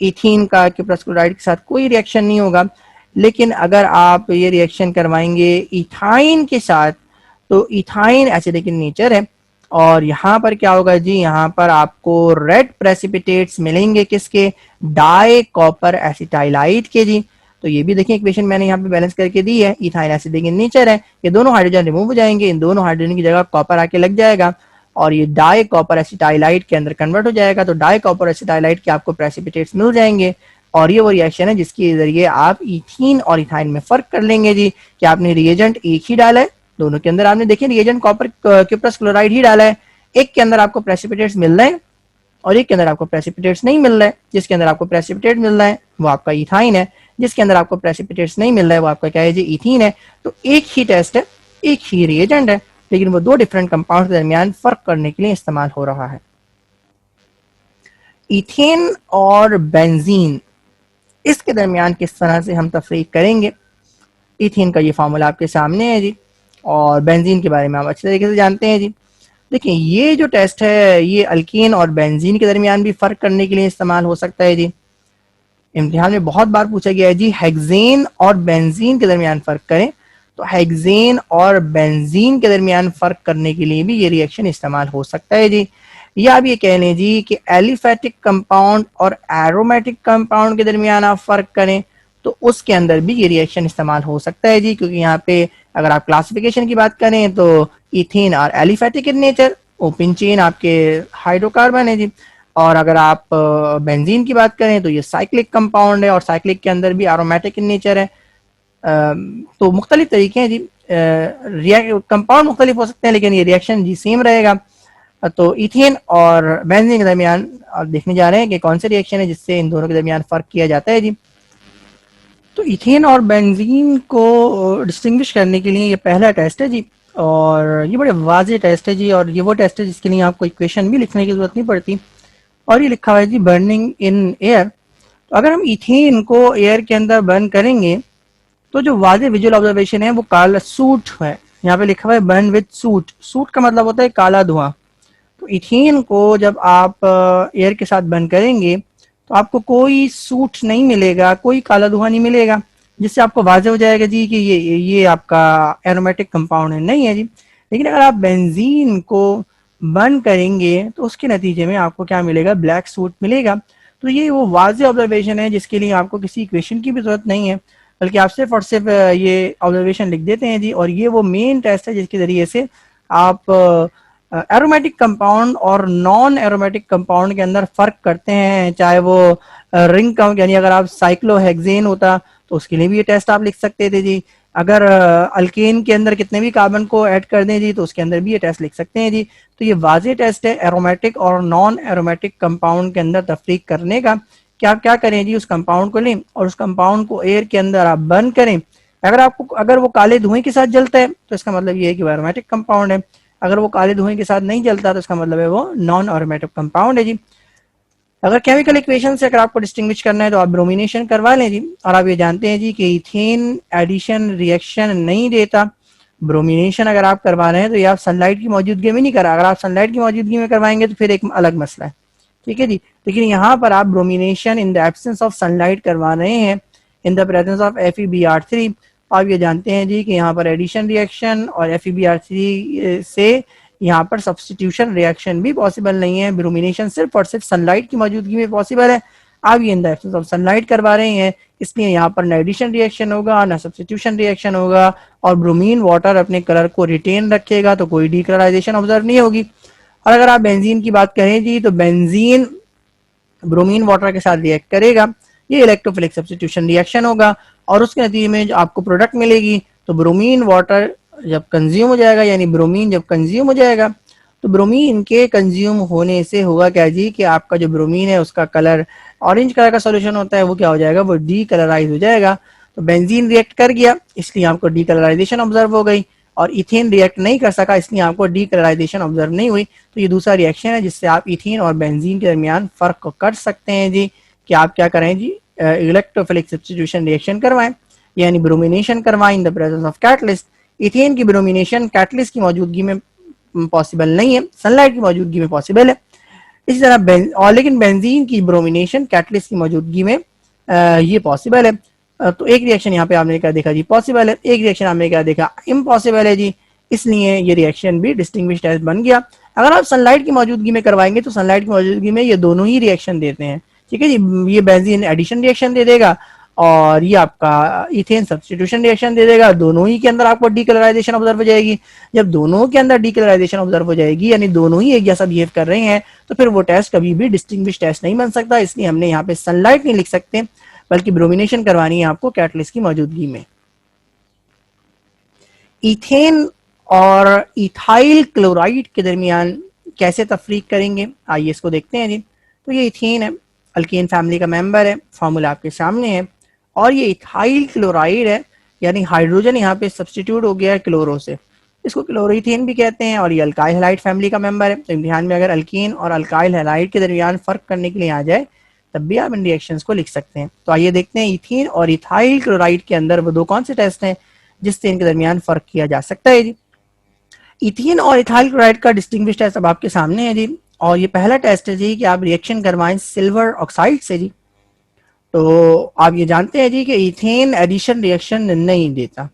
इथीन का क्यूप्रस क्लोराइड के साथ कोई रिएक्शन नहीं होगा। लेकिन अगर आप ये रिएक्शन करवाएंगे इथाइन के साथ तो इथाइन एसिडिक इन नेचर है और यहाँ पर क्या होगा जी, यहाँ पर आपको रेड प्रेसिपिटेट्स मिलेंगे किसके, डाई कॉपर एसिटाइलाइट के जी। तो ये भी देखिए इक्वेशन मैंने यहाँ पे बैलेंस करके दी है, इथाइन एसिडिक इन नेचर है, ये दोनों हाइड्रोजन रिमूव हो जाएंगे, इन दोनों हाइड्रोजन की जगह कॉपर आके लग जाएगा और ये डाई कॉपर एसिटाइलाइट के अंदर कन्वर्ट हो जाएगा। तो डाई कॉपर एसिटाइलाइट के आपको प्रेसिपिटेट्स मिल जाएंगे और ये वो रिएक्शन है जिसके जरिए आप इथीन और इथाइन में फर्क कर लेंगे जी कि आपने रिएजेंट एक ही डाला है, दोनों के अंदर आपने देखिए रिएजेंट कॉपर क्यूप्रस क्लोराइड ही डाला है, एक के अंदर आपको प्रेसिपिटेट्स मिल रहे हैं और एक के अंदर आपको प्रेसिपिटेट्स नहीं मिल रहा है। जिसके अंदर आपको प्रेसिपिटेट मिल रहा है वो आपका इथाइन है, जिसके अंदर आपको प्रेसिपिटेट्स नहीं मिल रहा है वो आपका क्या है जी, इथीन है। तो एक ही टेस्ट है, एक ही रिएजेंट है, लेकिन वो दो डिफरेंट कंपाउंड के दरमियान फर्क करने के लिए इस्तेमाल हो रहा है। इथेन और बेंजीन, इसके दरमियान किस तरह से हम तफरीक करेंगे। इथेन का ये फार्मूला आपके सामने है जी और बेंजीन के बारे में आप अच्छे तरीके से जानते हैं जी। देखिए ये जो टेस्ट है ये अल्कीन और बेंजीन के दरमियान भी फर्क करने के लिए इस्तेमाल हो सकता है जी। इम्तिहान में बहुत बार पूछा गया है जी हेक्सेन और बेंजीन के दरमियान फर्क करें, तो हेक्सेन और बेंजीन के दरमियान फर्क करने के लिए भी ये रिएक्शन इस्तेमाल हो सकता है जी। या आप ये कह लें जी कि एलिफेटिक कंपाउंड और एरोमेटिक कंपाउंड के दरमियान आप फर्क करें तो उसके अंदर भी ये रिएक्शन इस्तेमाल हो सकता है जी, क्योंकि यहाँ पे अगर आप क्लासिफिकेशन की बात करें तो इथेन और aliphatic in nature, open chain आपके हाइड्रोकार्बन है जी। और अगर आप बेंजीन की बात करें तो ये साइक्लिक कंपाउंड है और साइक्लिक के अंदर भी एरोमेटिक इन नेचर है। तो मुख्तलिफ तरीके हैं जी, कंपाउंड मुख्तलिफ हो सकते हैं लेकिन ये रिएक्शन जी सेम रहेगा। तो इथेन और बेंजीन के दरमियान आप देखने जा रहे हैं कि कौन से रिएक्शन है जिससे इन दोनों के दरमियान फर्क किया जाता है जी। तो इथेन और बेंजीन को डिस्टिंग्विश करने के लिए ये पहला टेस्ट है जी, और ये बड़े वाज़ेह टेस्ट है जी, और ये वो टेस्ट है जिसके लिए आपको इक्वेशन भी लिखने की जरूरत नहीं पड़ती। और ये लिखा हुआ है जी बर्निंग इन एयर। तो अगर हम इथेन को एयर के अंदर बर्न करेंगे तो जो वाज़ेह विजुअल ऑब्जर्वेशन है वो काला सूट है। यहाँ पे लिखा हुआ है बर्न विद सूट, सूट का मतलब होता है काला धुआं। तो इथेन को जब आप एयर के साथ बर्न करेंगे तो आपको कोई सूट नहीं मिलेगा, कोई काला धुआं नहीं मिलेगा, जिससे आपको वाज़ेह हो जाएगा जी कि ये आपका एरोमेटिक कंपाउंड है, नहीं है जी। लेकिन अगर आप बेंजीन को बर्न करेंगे तो उसके नतीजे में आपको क्या मिलेगा, ब्लैक सूट मिलेगा। तो ये वो वाज़ेह ऑब्जर्वेशन है जिसके लिए आपको किसी इक्वेशन की भी जरूरत नहीं है, बल्कि आप सिर्फ और सिर्फ ये ऑब्जर्वेशन लिख देते हैं जी। और ये वो मेन टेस्ट है जिसके जरिए से आप एरोमेटिक कंपाउंड और नॉन एरोमेटिक कंपाउंड के अंदर फर्क करते हैं। चाहे वो रिंग काउंट, यानी अगर आप साइक्लोहेक्सेन होता तो उसके लिए भी ये टेस्ट आप लिख सकते थे जी। अगर अल्केन के अंदर कितने भी कार्बन को ऐड कर दें जी तो उसके अंदर भी ये टेस्ट लिख सकते हैं जी। तो ये वाज़ेह टेस्ट है एरोमेटिक और नॉन एरोमेटिक कंपाउंड के अंदर तफरीक करने का। कि आप क्या करें जी, उस कंपाउंड को लें और उस कंपाउंड को एयर के अंदर आप बर्न करें। अगर वो काले धुएं के साथ जलता है तो इसका मतलब ये है कि वो एरोमेटिक कंपाउंड है। अगर वो काले धुएं के साथ नहीं जलता तो इसका मतलब है वो नॉन एरोमेटिक कंपाउंड है जी। अगर केमिकल इक्वेशन से अगर आपको डिस्टिंग्विश करना है तो आप ब्रोमिनेशन करवा लें जी। और आप ये जानते हैं जी कि इथेन एडिशन रिएक्शन नहीं देता। ब्रोमिनेशन अगर आप करवा रहे हैं तो ये आप सनलाइट की मौजूदगी में नहीं करा, अगर आप सनलाइट की मौजूदगी में करवाएंगे तो फिर एक अलग मसला है, ठीक है जी। लेकिन यहाँ पर आप bromination in the absence of sunlight करवा रहे हैं, in the presence of FeBr3। आप ये जानते हैं जी कि यहाँ पर एडिशन रिएक्शन और FeBr3 से यहाँ पर सब्सटीट्यूशन रिएक्शन भी पॉसिबल नहीं है। ब्रोमिनेशन सिर्फ और सिर्फ सनलाइट की मौजूदगी में पॉसिबल है। आप ये in the absence of sunlight करवा रहे हैं, इसलिए यहाँ पर ना एडिशन रिएक्शन होगा ना सब्सटीट्यूशन रिएक्शन होगा, और ब्रोमीन वाटर अपने कलर को रिटेन रखेगा तो कोई डीकलराइजेशन ऑब्जर्व नहीं होगी। और अगर आप बेंजीन की बात करें जी तो बेंजीन ब्रोमीन वाटर के साथ रिएक्ट करेगा, ये इलेक्ट्रोफिलिक सब्स्टिट्यूशन रिएक्शन होगा और उसके नतीजे में जो आपको प्रोडक्ट मिलेगी तो ब्रोमीन वाटर जब कंज्यूम हो जाएगा, यानी ब्रोमीन जब कंज्यूम हो जाएगा तो ब्रोमीन के कंज्यूम होने से होगा क्या जी कि आपका जो ब्रोमीन है उसका कलर ऑरेंज कलर का सॉल्यूशन होता है, वो क्या हो जाएगा, वो डीकलराइज हो जाएगा। तो बेंजीन रिएक्ट कर गया इसलिए आपको डीकलराइजेशन ऑब्जर्व हो गई, और इथेन रिएक्ट नहीं कर सका इसलिए आपको डीकलराइजेशन ऑब्जर्व नहीं हुई। तो ये दूसरा रिएक्शन है जिससे आप इथेन और बेंजीन के दरमियान फर्क कर सकते हैं जी, कि आप क्या करें जी, इलेक्ट्रोफिलिक सब्स्टिट्यूशन रिएक्शन करवाएं, यानी ब्रोमिनेशन करवाएं in the presence of catalyst. Ethane की ब्रोमिनेशन कैटलिस्ट की मौजूदगी में पॉसिबल नहीं है, सनलाइट की मौजूदगी में पॉसिबल है। इसी तरह और लेकिन बेंजीन की ब्रोमिनेशन कैटलिस्ट की मौजूदगी में ये पॉसिबल है। तो एक रिएक्शन यहाँ पे आपने क्या देखा जी, पॉसिबल है, एक रिएक्शन आपने क्या देखा, इम्पॉसिबल है जी। इसलिए ये रिएक्शन भी डिस्टिंग्विश टेस्ट बन गया। अगर आप सनलाइट की मौजूदगी में करवाएंगे तो सनलाइट की मौजूदगी में ये दोनों ही रिएक्शन देते हैं, ठीक है जी। ये बेंजीन एडिशन रिएक्शन दे देगा और ये आपका इथेन सब्स्टिट्यूशन रिएक्शन दे देगा, दोनों ही के अंदर आपको डीकलराइजेशन ऑब्जर्व हो जाएगी। जब दोनों के अंदर डीकलराइजेशन ऑब्जर्व हो जाएगी, यानी दोनों ही एक जैसा बिहेव कर रहे हैं, तो फिर वो टेस्ट कभी भी डिस्टिंग्विश टेस्ट नहीं बन सकता। इसलिए हमने यहाँ पे सनलाइट नहीं लिख सकते, बल्कि ब्रोमिनेशन करवानी है आपको कैटलिस्ट की मौजूदगी में। इथेन और इथाइल क्लोराइड के दरमियान कैसे तफरीक करेंगे, आइए इसको देखते हैं जी। तो ये इथेन है, अल्केन फैमिली का मेंबर है, फार्मूला आपके सामने है। और ये इथाइल क्लोराइड है, यानी हाइड्रोजन यहाँ पे सब्स्टिट्यूट हो गया है क्लोरो से, इसको क्लोरोइथेन भी कहते हैं। और ये अल्काइल हैलाइड फैमिली का मेंबर है। तो इम्तिहान में अगर अल्केन और अल्काइल हैलाइड के दरमियान फर्क करने के लिए आ जाए तब भी आप इन रिएक्शंस को लिख सकते हैं। तो आइए देखते हैं इथेन और इथाइल क्लोराइड के अंदर वो दो कौन से टेस्ट हैं जिससे इनके दरमियान फर्क किया जा सकता है जी। इथेन और इथाइल क्लोराइड का डिस्टिंग्विश टेस्ट अब आपके सामने है जी। और ये पहला टेस्ट है जी कि आप रिएक्शन करवाएं सिल्वर ऑक्साइड से जी। तो आप ये जानते हैं जी कि इथेन एडिशन रिएक्शन नहीं देता,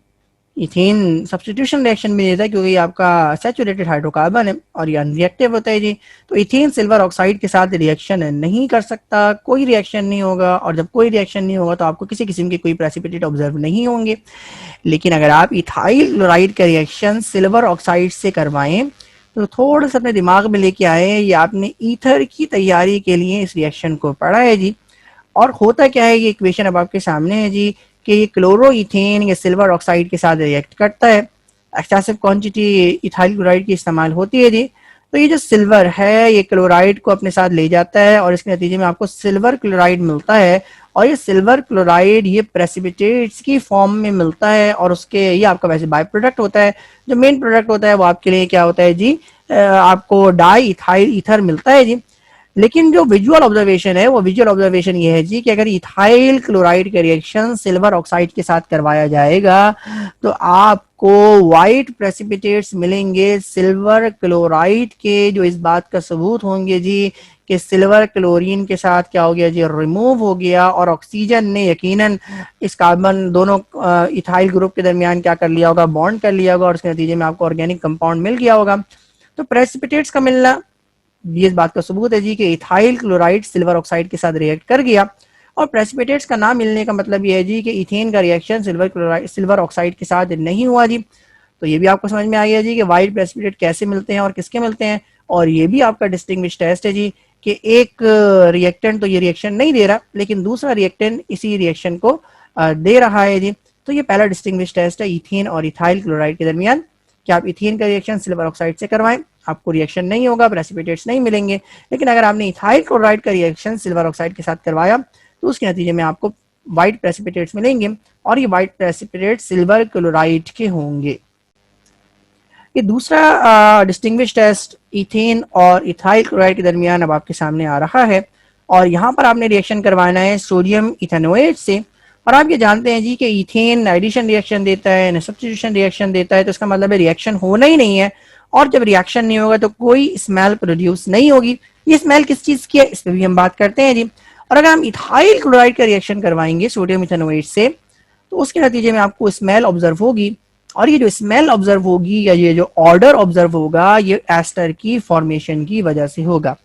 इथेन सब्स्टिट्यूशन रिएक्शन भी देता है क्योंकि ये आपका सैचुरेटेड हाइड्रोकार्बन है और ये अनरिएक्टिव होता है जी। तो इथेन सिल्वर ऑक्साइड के साथ रिएक्शन नहीं कर सकता, कोई रिएक्शन नहीं होगा, और जब कोई रिएक्शन नहीं होगा तो आपको किसी किस्म के कोई प्रेसिपिटेट ऑब्जर्व नहीं होंगे। लेकिन अगर आप इथाइल क्लोराइड का रिएक्शन सिल्वर ऑक्साइड से करवाएं तो थोड़ा सा अपने दिमाग में लेके आए, ये आपने ईथर की तैयारी के लिए इस रिएक्शन को पढ़ा है जी। और होता क्या है, ये इक्वेशन अब आपके सामने है जी, कि ये क्लोरो इथेन या सिल्वर ऑक्साइड के साथ रिएक्ट करता है, एक्सेसिव क्वांटिटी इथाइल क्लोराइड की इस्तेमाल होती है जी। तो ये जो सिल्वर है ये क्लोराइड को अपने साथ ले जाता है और इसके नतीजे में आपको सिल्वर क्लोराइड मिलता है, और ये सिल्वर क्लोराइड ये प्रेसिपिटेट्स की फॉर्म में मिलता है, और उसके ये आपका वैसे बाय प्रोडक्ट होता है। जो मेन प्रोडक्ट होता है वो आपके लिए क्या होता है जी, आपको डाई इथाइल ईथर मिलता है जी। लेकिन जो विजुअल ऑब्जर्वेशन है वो विजुअल ऑब्जर्वेशन ये है जी कि अगर इथाइल क्लोराइड का रिएक्शन सिल्वर ऑक्साइड के साथ करवाया जाएगा तो आपको व्हाइट प्रेसिपिटेट्स मिलेंगे सिल्वर क्लोराइड के, जो इस बात का सबूत होंगे जी कि सिल्वर क्लोरीन के साथ क्या हो गया जी, रिमूव हो गया, और ऑक्सीजन ने यकीनन इस कार्बन दोनों इथाइल ग्रुप के दरमियान क्या कर लिया होगा, बॉन्ड कर लिया होगा, और उसके नतीजे में आपको ऑर्गेनिक कंपाउंड मिल गया होगा। तो प्रेसिपिटेट्स का मिलना ये इस बात का सबूत है जी कि इथाइल क्लोराइड सिल्वर ऑक्साइड के साथ रिएक्ट कर गया। और प्रेसिपिटेट्स का ना मिलने का मतलब ये है जी कि इथेन का रिएक्शन सिल्वर ऑक्साइड के साथ नहीं हुआ जी। तो ये भी आपको समझ में आ गया जी कि वाइट प्रेसिपिटेट कैसे मिलते हैं और किसके मिलते हैं। और ये भी आपका डिस्टिंग्विश टेस्ट है जी कि एक रिएक्टेंट तो ये रिएक्शन नहीं दे रहा लेकिन दूसरा रिएक्टेंट इसी रिएक्शन को दे रहा है जी। तो ये पहला डिस्टिंग्विश टेस्ट है इथेन और इथाइल क्लोराइड के दरमियान कि आप इथेन का रिएक्शन सिल्वर ऑक्साइड से करवाएं, आपको रिएक्शन नहीं होगा, प्रेसिपिटेट्स नहीं मिलेंगे। लेकिन अगर आपने इथाइल क्लोराइड का रिएक्शन सिल्वर ऑक्साइड के साथ करवाया तो उसके नतीजे में आपको व्हाइट प्रेसिपिटेट्स मिलेंगे, और ये व्हाइट प्रेसिपिटेट सिल्वर क्लोराइड के होंगे। ये दूसरा डिस्टिंग्विश टेस्ट इथेन और इथाइल क्लोराइड के दरमियान अब आपके सामने आ रहा है, और यहाँ पर आपने रिएक्शन करवाना है सोडियम इथेनोएट से। और आप ये जानते हैं जी कि इथेन एडिशन रिएक्शन देता है, सब्स्टिट्यूशन रिएक्शन देता है, तो इसका मतलब है रिएक्शन होना ही नहीं है, और जब रिएक्शन नहीं होगा तो कोई स्मेल प्रोड्यूस नहीं होगी। ये स्मेल किस चीज की है इस पर भी हम बात करते हैं जी। और अगर हम इथाइल क्लोराइड का रिएक्शन करवाएंगे सोडियम इथेनोएट से तो उसके नतीजे में आपको स्मेल ऑब्जर्व होगी, और ये जो स्मेल ऑब्जर्व होगी या ये जो ऑर्डर ऑब्जर्व होगा ये एस्टर की फॉर्मेशन की वजह से होगा।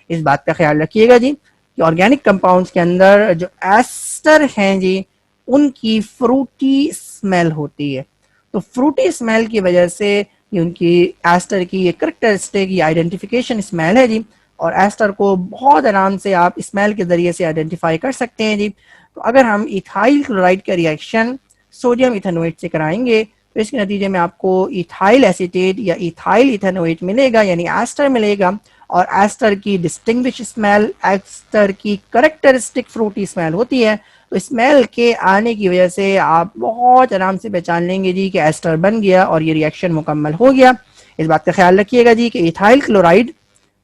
इस बात का ख्याल रखिएगा जी कि ऑर्गेनिक कंपाउंड्स के अंदर जो एस्टर हैं जी उनकी फ्रूटी स्मेल होती है। तो फ्रूटी स्मेल की वजह से ये उनकी एस्टर की ये करेक्टरिस्टिक ये आइडेंटिफिकेशन स्मेल है जी, और एस्टर को बहुत आराम से आप स्मेल के जरिए से आइडेंटिफाई कर सकते हैं जी। तो अगर हम इथाइल क्लोराइड का रिएक्शन सोडियम इथेनोएट से कराएंगे तो इसके नतीजे में आपको इथाइल एसीटेट या इथाइल इथेनोएट मिलेगा, यानी एस्टर मिलेगा, और एस्टर की डिस्टिंग्विश स्मेल, एस्टर की करेक्टरिस्टिक फ्रूटी स्मेल होती है। तो स्मेल के आने की वजह से आप बहुत आराम से पहचान लेंगे जी कि एस्टर बन गया और ये रिएक्शन मुकम्मल हो गया। इस बात का ख्याल रखिएगा जी कि इथाइल क्लोराइड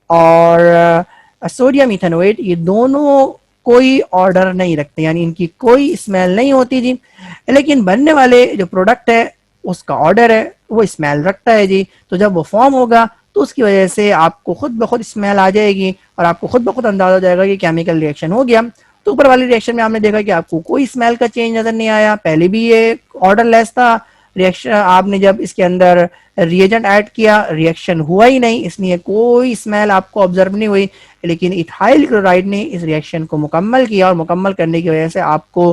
और सोडियम इथेनोएट ये दोनों कोई ऑर्डर नहीं रखते, यानी इनकी कोई स्मेल नहीं होती जी। लेकिन बनने वाले जो प्रोडक्ट है उसका ऑर्डर है, वो स्मेल रखता है जी। तो जब वो फॉर्म होगा तो उसकी वजह से आपको खुद ब खुद स्मेल आ जाएगी और आपको खुद ब खुद अंदाजा हो जाएगा कि केमिकल रिएक्शन हो गया। तो ऊपर वाली रिएक्शन में आपने देखा कि आपको कोई स्मेल का चेंज नजर नहीं आया, पहले भी ये ऑर्डर लेस था रिएक्शन, आपने जब इसके अंदर रिएजेंट ऐड किया रिएक्शन हुआ ही नहीं, इसलिए कोई स्मेल आपको ऑब्जर्व नहीं हुई। लेकिन इथाइल क्लोराइड ने इस रिएक्शन को मुकम्मल किया और मुकम्मल करने की वजह से आपको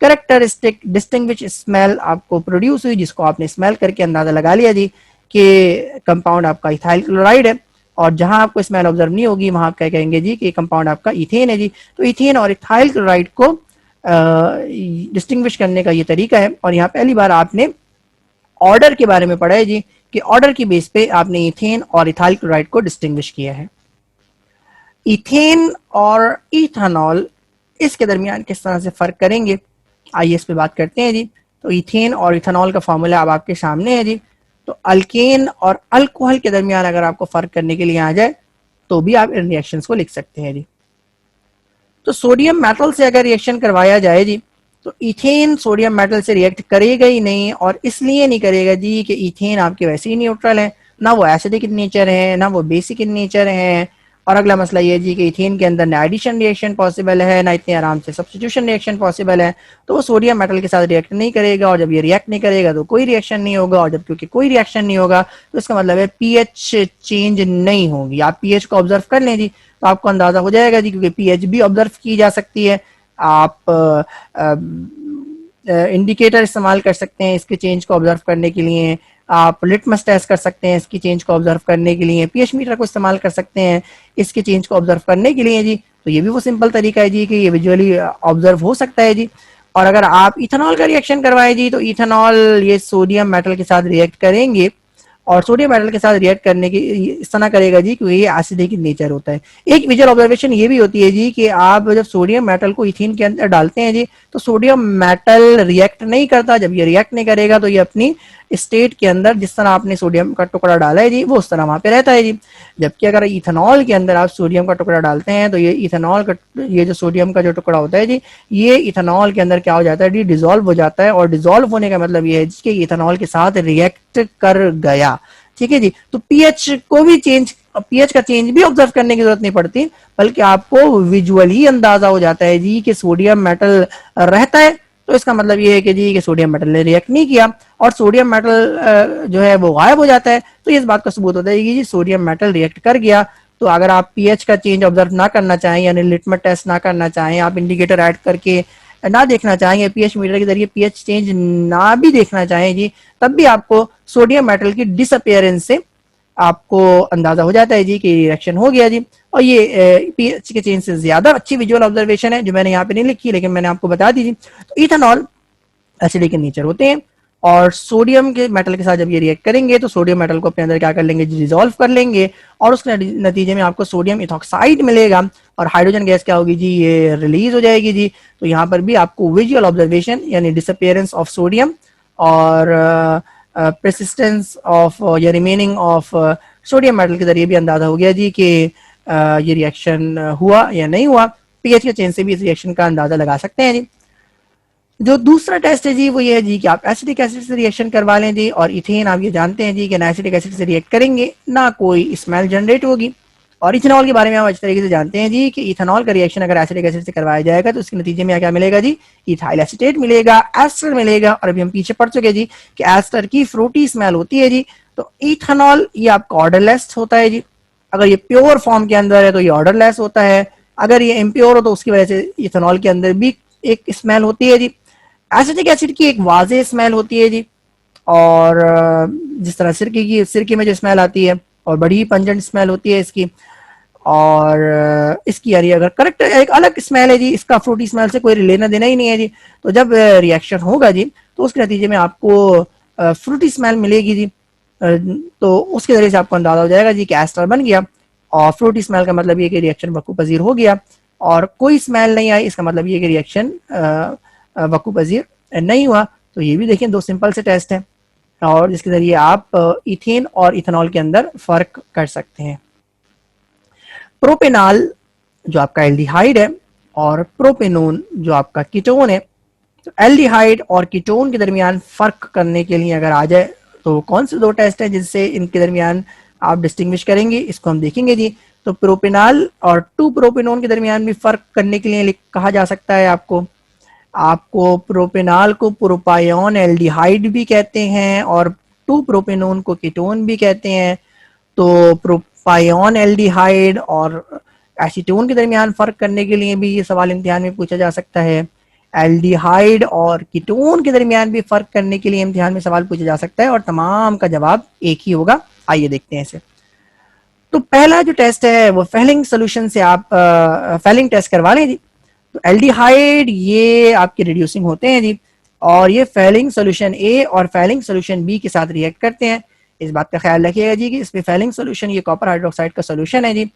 करेक्टरिस्टिक डिस्टिंग्विश स्मेल आपको प्रोड्यूस हुई, जिसको आपने स्मेल करके अंदाजा लगा लिया जी कि कंपाउंड आपका इथाइल क्लोराइड है। और जहां आपको स्मेल ऑब्जर्व नहीं होगी वहां आप क्या कहेंगे जी कि कंपाउंड आपका इथेन है जी। तो इथेन और इथाइल क्लोराइड को डिस्टिंग्विश करने का ये तरीका है। और यहाँ पहली बार आपने ऑर्डर के बारे में पढ़ा है जी कि ऑर्डर की बेस पे आपने इथेन और इथाइल क्लोराइड को डिस्टिंग्विश किया है। इथेन और इथेनॉल इसके दरमियान किस तरह से फर्क करेंगे, आइए इस पे बात करते हैं जी। तो इथेन और इथेनॉल का फॉर्मूला अब आपके सामने है जी। तो अल्केन और अल्कोहल के दरमियान अगर आपको फर्क करने के लिए आ जाए तो भी आप इन रिएक्शंस को लिख सकते हैं जी। तो सोडियम मेटल से अगर रिएक्शन करवाया जाए जी तो इथेन सोडियम मेटल से रिएक्ट करेगा ही नहीं, और इसलिए नहीं करेगा जी कि इथेन आपके वैसे ही न्यूट्रल है, ना वो एसिडिक इन नेचर है ना वो बेसिक इन नेचर है, और अगला मसला ये जी कि इथेन के अंदर ना एडिशन रिएक्शन पॉसिबल है, ना इतने आराम से सब्स्टिट्यूशन रिएक्शन पॉसिबल है, तो वो सोडियम मेटल के साथ रिएक्ट नहीं करेगा, और जब ये रिएक्ट नहीं करेगा तो कोई रिएक्शन नहीं होगा, और जब क्योंकि कोई रिएक्शन नहीं होगा तो इसका मतलब है पीएच चेंज नहीं होगी। आप पीएच को ऑब्जर्व कर लें जी, तो आपको अंदाजा हो जाएगा जी, क्योंकि पीएच भी ऑब्जर्व की जा सकती है। आप इंडिकेटर इस्तेमाल कर सकते हैं इसके चेंज को ऑब्जर्व करने के लिए, आप लिटमस टेस्ट कर सकते हैं इसकी चेंज को ऑब्जर्व करने के लिए, पीएच मीटर को इस्तेमाल कर सकते हैं इसके चेंज को ऑब्जर्व करने के लिए जी। तो ये भी वो सिंपल तरीका है जी कि ये विजुअली ऑब्जर्व हो सकता है जी। और अगर आप इथेनॉल का रिएक्शन करवाएं जी, तो इथेनॉल ये सोडियम मेटल के साथ रिएक्ट करेंगे, और सोडियम मेटल के साथ रिएक्ट करने की इस तरह करेगा जी क्योंकि ये एसिडिक इन नेचर होता है। एक विजुअल ऑब्जर्वेशन ये भी होती है जी कि आप जब सोडियम मेटल को इथेन के अंदर डालते हैं जी, तो सोडियम मेटल रिएक्ट नहीं करता। जब ये रिएक्ट नहीं करेगा तो ये अपनी स्टेट के अंदर जिस तरह आपने सोडियम का टुकड़ा डाला है जी वो उस तरह वहां पे रहता है जी। जबकि अगर इथेनॉल के अंदर आप सोडियम का टुकड़ा डालते हैं तो ये इथेनॉल का ये जो सोडियम का जो टुकड़ा होता है जी, ये इथेनॉल के अंदर क्या हो जाता है जी, डिजोल्व हो जाता है। और डिजोल्व होने का मतलब ये है कि इथेनॉल के साथ रिएक्ट कर गया। ठीक है जी। तो पीएच को भी चेंज, पीएच का चेंज भी ऑब्जर्व करने की जरूरत नहीं पड़ती, बल्कि आपको विजुअली अंदाजा हो जाता है जी कि सोडियम मेटल रहता है, तो इसका मतलब ये है कि जी कि सोडियम मेटल ने रिएक्ट नहीं किया, और सोडियम मेटल जो है वो गायब हो जाता है। तो इस बात का सबूत होता है कि जी सोडियम मेटल रिएक्ट कर गया। तो अगर आप पीएच का चेंज ऑब्जर्व ना करना चाहें, यानी लिटमस टेस्ट ना करना चाहें, आप इंडिकेटर ऐड करके ना देखना चाहेंगे, पीएच मीटर के जरिए पीएच चेंज ना भी देखना चाहें जी, तब भी आपको सोडियम मेटल की डिसअपियरेंस से आपको अंदाजा हो जाता है जी कि रिएक्शन हो गया जी। और ये पीएच के चेंज से ज्यादा अच्छी विजुअल ऑब्जर्वेशन है जो मैंने यहाँ पे नहीं लिखी, लेकिन मैंने आपको बता दी थी। तो इथेनॉल एसिडिक इन नेचर होते हैं, और सोडियम के मेटल के साथ जब ये रिएक्ट करेंगे तो सोडियम मेटल को अपने अंदर क्या कर लेंगे, डिसॉल्व कर लेंगे, और उसके नतीजे में आपको सोडियम इथॉक्साइड मिलेगा, और हाइड्रोजन गैस क्या होगी जी, ये रिलीज हो जाएगी जी। तो यहाँ पर भी आपको विजुअल ऑब्जर्वेशन यानी डिसअपियरेंस ऑफ सोडियम और परसिस्टेंस ऑफ या रिमेनिंग ऑफ सोडियम मेटल के जरिए भी अंदाजा हो गया जी कि ये रिएक्शन हुआ या नहीं हुआ। पीएच के चेंज से भी इस रिएक्शन का अंदाजा लगा सकते हैं जी। जो दूसरा टेस्ट है जी वो ये है जी कि आप एसिडिक एसिड से रिएक्शन करवा लें जी, और इथेन आप ये जानते हैं जी कि ना एसिडिक एसिड से रिएक्ट करेंगे ना कोई स्मेल जनरेट होगी। और इथेनॉल के बारे में हम अच्छी तरीके से जानते हैं जी कि इथेनॉल का रिएक्शन अगर एसिडिक एसिड से करवाया जाएगा तो उसके नतीजे में क्या मिलेगा जी, इथाइल एसीटेट मिलेगा, एस्टर मिलेगा। और अभी हम पीछे पढ़ चुके जी कि एस्टर की फ्रूटी स्मेल होती है जी। तो इथेनॉल ये आपका ऑर्डरलेस होता है जी। अगर ये प्योर फॉर्म के अंदर है तो ये ऑर्डरलेस होता है, अगर ये इम्प्योर हो तो उसकी वजह से इथेनॉल के अंदर भी एक स्मेल होती है जी। एसिटिक एसिड की एक वाजे स्मेल होती है जी, और जिस तरह सिरके में जो स्मेल आती है, और बड़ी ही पंजेंट स्मेल होती है इसकी। और इसकी यानी अगर करेक्ट एक अलग स्मेल है जी, इसका फ्रूटी स्मेल से कोई लेना देना ही नहीं है जी। तो जब रिएक्शन होगा जी तो उसके नतीजे में आपको फ्रूटी स्मेल मिलेगी जी। तो उसके जरिए से आपको अंदाजा हो जाएगा जी कि एस्टर बन गया, और फ्रूटी स्मेल का मतलब ये कि रिएक्शन वकू पजीर हो गया, और कोई स्मेल नहीं आई इसका मतलब ये कि रिएक्शन वकू पजीर नहीं हुआ। तो ये भी देखिए दो सिंपल से टेस्ट हैं, और जिसके जरिए आप इथेन और इथेनॉल के अंदर फर्क कर सकते हैं। प्रोपेनॉल जो आपका एल्डिहाइड है, और प्रोपेनोन जो आपका कीटोन है। तो एल्डिहाइड और कीटोन के दरमियान फर्क करने के लिए अगर आ जाए तो कौन से दो टेस्ट हैं जिससे इनके दरमियान आप डिस्टिंग्विश करेंगे, इसको हम देखेंगे जी। तो प्रोपेनॉल और 2 प्रोपेनोन के दरमियान भी फर्क करने के लिए कहा जा सकता है आपको प्रोपेनॉल को प्रोपायोन एल्डिहाइड भी कहते हैं, और 2 प्रोपेनोन को कीटोन भी कहते हैं। तो प्रोपायोन एल्डिहाइड और एसीटोन के दरमियान फर्क करने के लिए भी ये सवाल इम्तिहान में पूछा जा सकता है। एल्डिहाइड और कीटोन के दरमियान भी फर्क करने के लिए इम्तिहान में सवाल पूछा जा सकता है, और तमाम का जवाब एक ही होगा। आइए देखते हैं इसे। तो पहला जो टेस्ट है वो फेलिंग सोल्यूशन से आप फेलिंग टेस्ट करवा लें जी। तो एल्डिहाइड ये आपके रिड्यूसिंग होते हैं जी, और ये फेलिंग सोल्यूशन ए और फेलिंग सोल्यूशन बी के साथ रिएक्ट करते हैं। इस बात का ख्याल रखिएगा जी कि इसमें फेलिंग सोल्यूशन ये कॉपर हाइड्रोक्साइड का सोल्यूशन है जी।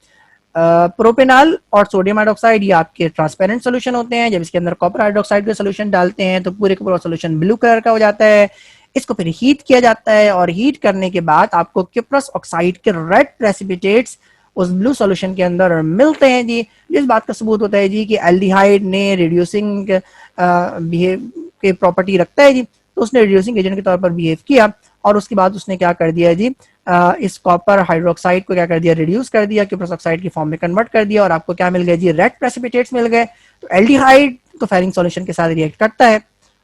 प्रोपेनॉल और सोडियम हाइड्रोक्साइड ये आपके ट्रांसपेरेंट सोल्यूशन होते हैं। जब इसके अंदर कॉपर हाइड्रोक्साइड का सोल्यूशन डालते हैं तो पूरे का पूरा सोल्यूशन ब्लू कलर का हो जाता है। इसको फिर हीट किया जाता है, और हीट करने के बाद आपको क्यूप्रस ऑक्साइड के रेड प्रेसिपिटेट्स उस ब्लू सॉल्यूशन के अंदर मिलते हैं जी। जिस बात का सबूत होता है जी कि एल्डिहाइड ने रिड्यूसिंग बिहेव के प्रॉपर्टी रखता है जी, तो उसने रिड्यूसिंग एजेंट के तौर पर बिहेव किया, और उसके बाद उसने क्या कर दिया जी, इस कॉपर हाइड्रोक्साइड को क्या कर दिया, रिड्यूस कर दिया, क्यूप्रस ऑक्साइड की फॉर्म में कन्वर्ट कर दिया, और आपको क्या मिल गया जी, रेड प्रेसिपिटेट्स मिल गए। तो एल्डिहाइड तो फेरिंग सॉल्यूशन के साथ रिएक्ट करता है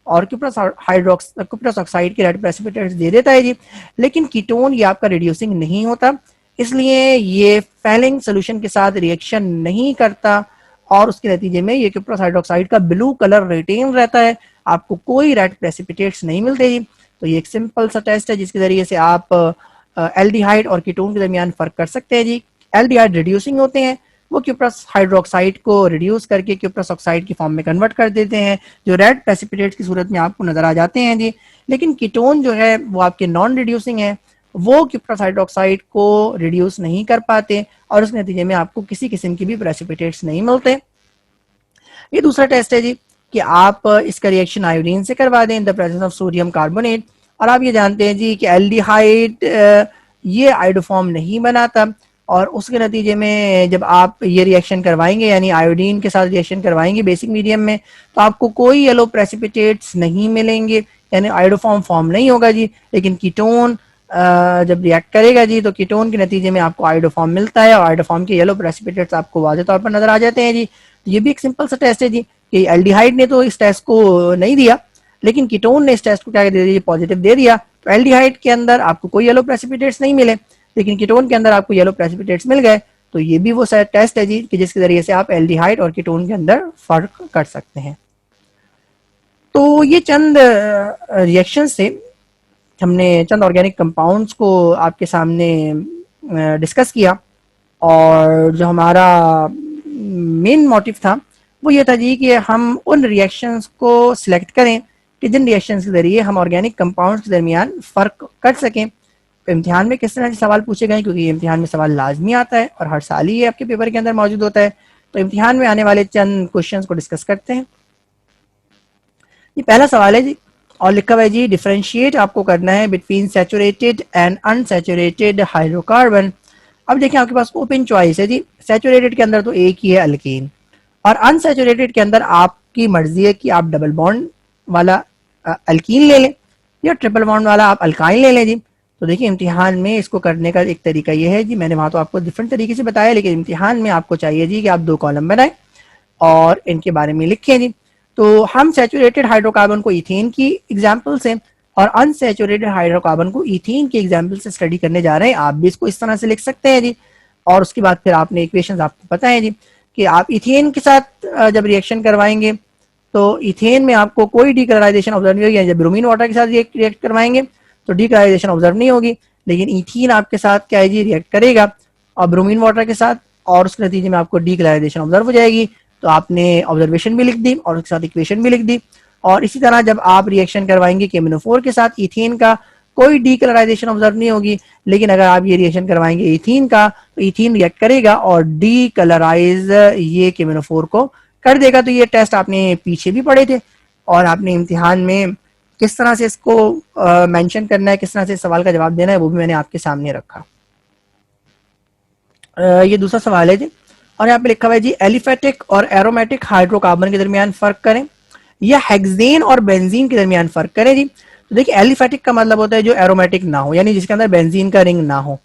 और क्यूप्रस ऑक्साइड के रेड प्रेसिपिटेट्स दे देता है जी, लेकिन कीटोन ये आपका रिड्यूसिंग नहीं होता, इसलिए ये फेलिंग सोल्यूशन के साथ रिएक्शन नहीं करता, और उसके नतीजे में ये क्यूप्रस हाइड्रोक्साइड का ब्लू कलर रिटेन रहता है, आपको कोई रेड प्रेसिपिटेट्स नहीं मिलते जी। तो ये एक सिंपल सा टेस्ट है जिसके जरिए से आप एल्डिहाइड और कीटोन के दरमियान फर्क कर सकते हैं जी। एल्डिहाइड रिड्यूसिंग होते हैं, वो क्यूप्रस हाइड्रोक्साइड को रिड्यूस करके क्यूप्रस ऑक्साइड की फॉर्म में कन्वर्ट कर देते हैं, जो रेड प्रेसिपिटेट्स की सूरत में आपको नजर आ जाते हैं जी। लेकिन कीटोन जो है वो आपके नॉन रिड्यूसिंग है, वो क्यूप्रस हाइड्रोक्साइड को रिड्यूस नहीं कर पाते, और उसके नतीजे में आपको किसी किस्म की भी प्रेसिपिटेट्स नहीं मिलते। ये दूसरा टेस्ट है जी कि आप इसका रिएक्शन आयोडीन से करवा दें in the presence of sodium carbonate, और आप ये जानते हैं जी कि एल्डिहाइड ये आयोडोफॉर्म नहीं बनाता, और उसके नतीजे में जब आप ये रिएक्शन करवाएंगे यानी आयोडीन के साथ रिएक्शन करवाएंगे बेसिक मीडियम में, तो आपको कोई येलो प्रेसिपिटेट्स नहीं मिलेंगे, यानी आयोडोफॉर्म फॉर्म नहीं होगा जी। लेकिन कीटोन जब रिएक्ट करेगा जी, तो कीटोन के नतीजे में आपको आयोडोफॉर्म मिलता है, और आयोडोफॉर्म के येलो प्रेसिपिटेट्स आपको वाज़ेह तौर पर नजर आ जाते हैं जी। ये भी एक सिंपल सा टेस्ट है जी कि एल्डिहाइड ने तो इस टेस्ट को नहीं दिया, लेकिन कीटोन ने इस टेस्ट को क्या दे दिया, पॉजिटिव दे दिया। तो एल्डिहाइड के अंदर आपको कोई येलो प्रेसिपिटेट्स नहीं मिले, लेकिन कीटोन के अंदर आपको येलो प्रेसिपिटेट्स मिल गए। तो ये भी वो टेस्ट है जी कि जिसके जरिए से आप एल्डिहाइड और कीटोन के अंदर फर्क कर सकते हैं। तो ये चंद रिएक्शन से हमने चंद ऑर्गेनिक कंपाउंड्स को आपके सामने डिस्कस किया, और जो हमारा मेन मोटिव था वो ये था जी कि हम उन रिएक्शंस को सिलेक्ट करें कि जिन रिएक्शंस के जरिए हम ऑर्गेनिक कंपाउंड्स के दरमियान फ़र्क कर सकें। तो इम्तिहान में किस तरह के सवाल पूछे गए, क्योंकि इम्तिहान में सवाल लाजमी आता है और हर साल ही ये आपके पेपर के अंदर मौजूद होता है। तो इम्तिहान में आने वाले चंद क्वेश्चंस को डिस्कस करते हैं। ये पहला सवाल है जी, और लिखा हुआ है जी डिफरेंशिएट आपको करना है between saturated and unsaturated hydrocarbon. अब देखिए आपके पास ओपन चॉइस है जी, सैचुरेटेड के अंदर तो एक ही है अल्कीन, और अनसैचुरेटेड के अंदर आपकी मर्जी है कि आप डबल बॉन्ड वाला अल्कीन ले लें या ट्रिपल बॉन्ड वाला आप अल्काइन ले लें जी। तो देखिए इम्तिहान में इसको करने का एक तरीका ये है जी, मैंने वहां तो आपको डिफरेंट तरीके से बताया, लेकिन इम्तिहान में आपको चाहिए जी कि आप 2 कॉलम बनाएं और इनके बारे में लिखें जी। तो हम सैचुरेटेड हाइड्रोकार्बन को इथेन की एग्जाम्पल से और अनसैचुरेटेड हाइड्रोकार्बन को इथेन की एग्जाम्पल से स्टडी करने जा रहे हैं। आप भी इसको इस तरह से लिख सकते हैं जी, और उसके बाद फिर आपने इक्वेशंस आपको पता है जी कि आप इथेन के साथ जब रिएक्शन करवाएंगे तो इथेन में आपको कोई डीकलराइजेशन ऑब्जर्व नहीं होगी, जब ब्रोमीन वाटर के साथ रिएक्ट करवाएंगे तो डीकलराइजेशन ऑब्जर्व नहीं होगी, लेकिन इथीन आपके साथ क्या है जी, रिएक्ट करेगा और ब्रोमीन वाटर के साथ, और उसके नतीजे में आपको डीकलराइजेशन ऑब्जर्व हो जाएगी। तो आपने ऑब्जर्वेशन भी लिख दी और उसके साथ इक्वेशन भी लिख दी। और इसी तरह जब आप रिएक्शन करवाएंगे KMnO4 के साथ इथेन का, कोई डीकलराइजेशन ऑब्जर्व नहीं होगी, लेकिन अगर आप ये रिएक्शन करवाएंगे इथीन का तो इथीन रिएक्ट करेगा और डीकलराइज ये KMnO4 को कर देगा। तो ये टेस्ट आपने पीछे भी पढ़े थे, और आपने इम्तिहान में किस तरह से इसको मेंशन करना है, किस तरह से सवाल का जवाब देना है, वो भी मैंने आपके सामने रखा। ये दूसरा सवाल है जी, और यहाँ पे लिखा हुआ है जी एलिफेटिक और एरोमेटिक हाइड्रोकार्बन के दरमियान फर्क करें, या हेक्सेन और बेंजीन के दरमियान फर्क करें जी। तो देखिए एलिफेटिक का मतलब होता है जो एरोमेटिक ना हो, यानी जिसके अंदर बेंजीन का रिंग ना हो,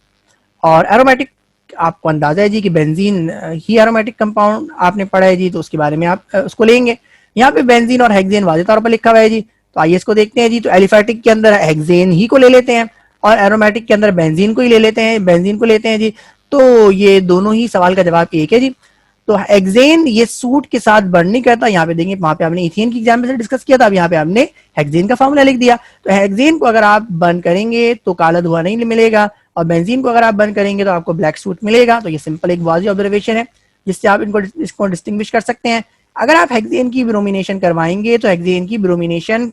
और एरोमेटिक आपको अंदाजा है जी कि बेंजीन ही एरोमेटिक कंपाउंड आपने पढ़ा है जी, तो उसके बारे में आप उसको लेंगे। यहाँ पे बेंजीन और हेक्सेन वाज़ेह तौर पर लिखा हुआ है जी, तो आइए इसको देखते हैं जी। तो एलिफेटिक के अंदर हेक्सेन ही को ले लेते हैं और एरोमेटिक के अंदर बेंजीन को ही ले लेते हैं, बेंजीन को लेते हैं जी। तो ये दोनों ही सवाल का जवाब एक है जी। तो हेक्सेन ये सूट के साथ बर्न नहीं करता, यहाँ पे देंगे, वहां पे आपने इथेन की एग्जाम्पल से डिस्कस किया था, अब यहाँ पे आपने हेक्सेन का फॉर्मूला लिख दिया। तो हेक्सेन को अगर आप बर्न करेंगे तो काला धुआं नहीं मिलेगा, और बेंजीन को अगर आप बर्न करेंगे तो आपको ब्लैक सूट मिलेगा। तो ये सिंपल एक वाज़ेह ऑब्जर्वेशन है जिससे आप इसको डिस्टिंग्विश कर सकते हैं। अगर आप हेक्सेन की ब्रोमिनेशन करवाएंगे तो हेक्सेन की ब्रोमिनेशन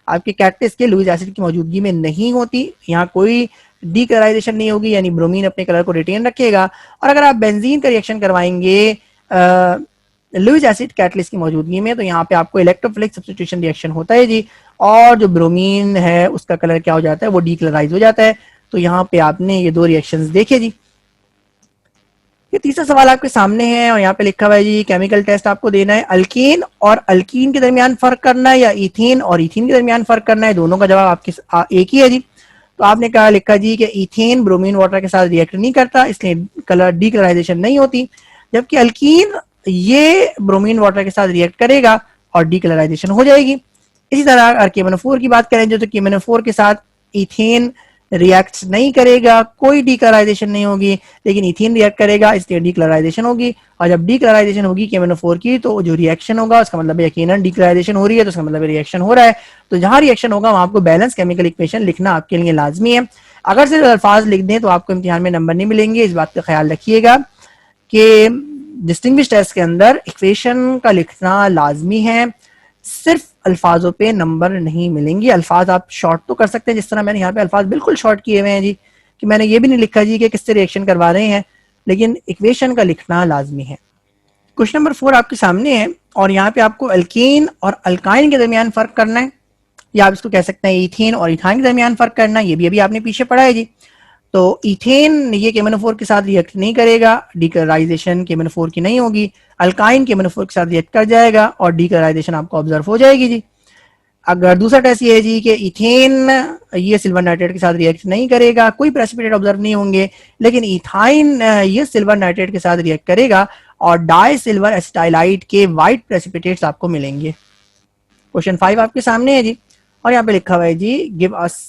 आपके कैटलिस्ट के लुइस एसिड की मौजूदगी में नहीं होती, यहाँ कोई डीकलराइजेशन नहीं होगी, यानी ब्रोमीन अपने कलर को रिटेन रखेगा। और अगर आप बेंजीन का रिएक्शन करवाएंगे लुइस एसिड कैटलिस्ट की मौजूदगी में, तो यहाँ पे आपको इलेक्ट्रोफिलिक सब्स्टिट्यूशन रिएक्शन होता है जी, और जो ब्रोमीन है उसका कलर क्या हो जाता है, वो डीकलराइज हो जाता है। तो यहाँ पे आपने ये 2 रिएक्शंस देखे जी। ये तीसरा सवाल आपके सामने है और यहाँ पे लिखा हुआ है जी केमिकल टेस्ट आपको देना है, अल्केन और अल्कीन के दरमियान फर्क करना है या इथेन और इथीन के दरमियान फर्क करना है। दोनों का जवाब आपके एक ही है जी। तो आपने कहा लिखा जी कि इथेन ब्रोमीन वाटर के साथ रिएक्ट नहीं करता, इसलिए कलर डीकलराइजेशन नहीं होती, जबकि अल्कीन ये ब्रोमीन वाटर के साथ रिएक्ट करेगा और डीकलराइजेशन हो जाएगी। इसी तरह अगर KMnO4 की बात करें जो, तो KMnO4 के साथ इथेन रिएक्ट नहीं करेगा, कोई डीकलराइजेशन नहीं होगी, लेकिन इथेन रिएक्ट करेगा इसलिए डीकलराइजेशन होगी। और जब डीकलराइजेशन होगी KMnO4 की तो जो रिएक्शन होगा उसका मतलब यकीनन डीकलराइजेशन हो रही है, तो उसका मतलब रिएक्शन हो रहा है। तो जहां रिएक्शन होगा वहां आपको बैलेंस केमिकल इक्वेशन लिखना आपके लिए लाजमी है। अगर सिर्फ अल्फाज लिख दें तो आपको इम्तिहान में नंबर नहीं मिलेंगे, इस बात का ख्याल रखिएगा कि डिस्टिंग्विश टेस्ट के अंदर इक्वेशन का लिखना लाजमी है, सिर्फ अल्फाजों पे नंबर नहीं मिलेंगे। अल्फाज आप शॉर्ट तो कर सकते हैं, जिस तरह मैंने यहाँ पे अल्फाज बिल्कुल शॉर्ट किए हुए हैं जी, कि मैंने ये भी नहीं लिखा जी कि किससे रिएक्शन करवा रहे हैं, लेकिन इक्वेशन का लिखना लाजमी है। क्वेश्चन नंबर 4 आपके सामने है और यहाँ पे आपको अल्केन और अल्काइन के दरमियान फर्क करना है, या आप इसको कह सकते हैं इथेन और इथाइन के दरमियान फर्क करना है। ये भी अभी आपने पीछे पढ़ा है जी। तो इथेन ये KMnO4 के साथ रिएक्ट नहीं करेगा, डीकलराइजेशन KMnO4 की नहीं होगी। अल्काइन KMnO4 के साथ रिएक्ट कर जाएगा और डीकलराइजेशन आपको ऑब्जर्व हो जाएगी जी। अगर दूसरा टेस्ट ये है जी कि इथेन ये सिल्वर नाइट्रेट के साथ रिएक्ट नहीं करेगा, कोई प्रेसिपिटेट ऑब्जर्व नहीं होंगे, लेकिन इथाइन ये सिल्वर नाइट्रेट के साथ रिएक्ट करेगा और डाई सिल्वर एसिटाइलाइट के व्हाइट प्रेसिपिटेट्स आपको मिलेंगे। क्वेश्चन 5 आपके सामने है जी और यहाँ पे लिखा हुआ है जी give us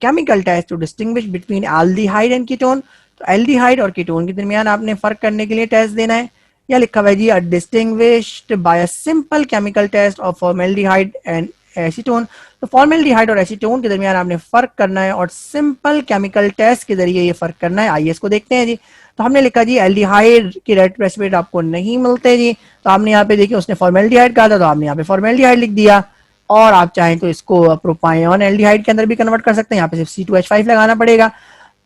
chemical test to distinguish between aldehyde and ketone. तो एल्डिहाइड और कीटोन के दरमियान आपने फर्क करने के लिए टेस्ट देना है। या लिखा हुआ है जी distinguished by a simple chemical test of formaldehyde and acetone. तो फॉर्मेल्डिहाइड और एसीटोन के दरमियान आपने फर्क करना है और सिंपल केमिकल टेस्ट के जरिए ये फर्क करना है। आइए इसको देखते हैं जी। तो हमने लिखा जी एल्डिहाइड के रेड प्रेसिपिटेट आपको नहीं मिलते जी, तो आपने यहाँ पे देखिए उसने फॉर्मेल्डिहाइड कहा था तो आपने यहाँ पे फॉर्मेल्डिहाइड लिख दिया, और आप चाहें तो इसको प्रोपायोन एल्डिहाइड के अंदर भी कन्वर्ट कर सकते हैं, यहाँ पे सिर्फ C2H5 लगाना पड़ेगा।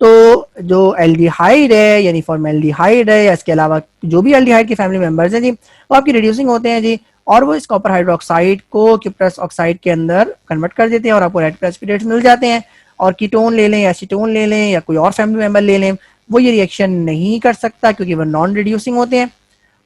तो जो एल्डिहाइड है यानी फॉर्मेल्डिहाइड है या इसके अलावा जो भी एल्डिहाइड के फैमिली मेंबर्स हैं जी, वो आपकी रिड्यूसिंग होते हैं जी, और वो इस कॉपर हाइड्रोक्साइड को किप्रस ऑक्साइड के अंदर कन्वर्ट कर देते हैं और आपको रेड प्रेसिपिटेट्स मिल जाते हैं। और कीटोन ले लें या एसीटोन ले लें या कोई और फैमिली मेंबर ले लें, वो ये रिएक्शन नहीं कर सकता क्योंकि वो नॉन रिड्यूसिंग होते हैं।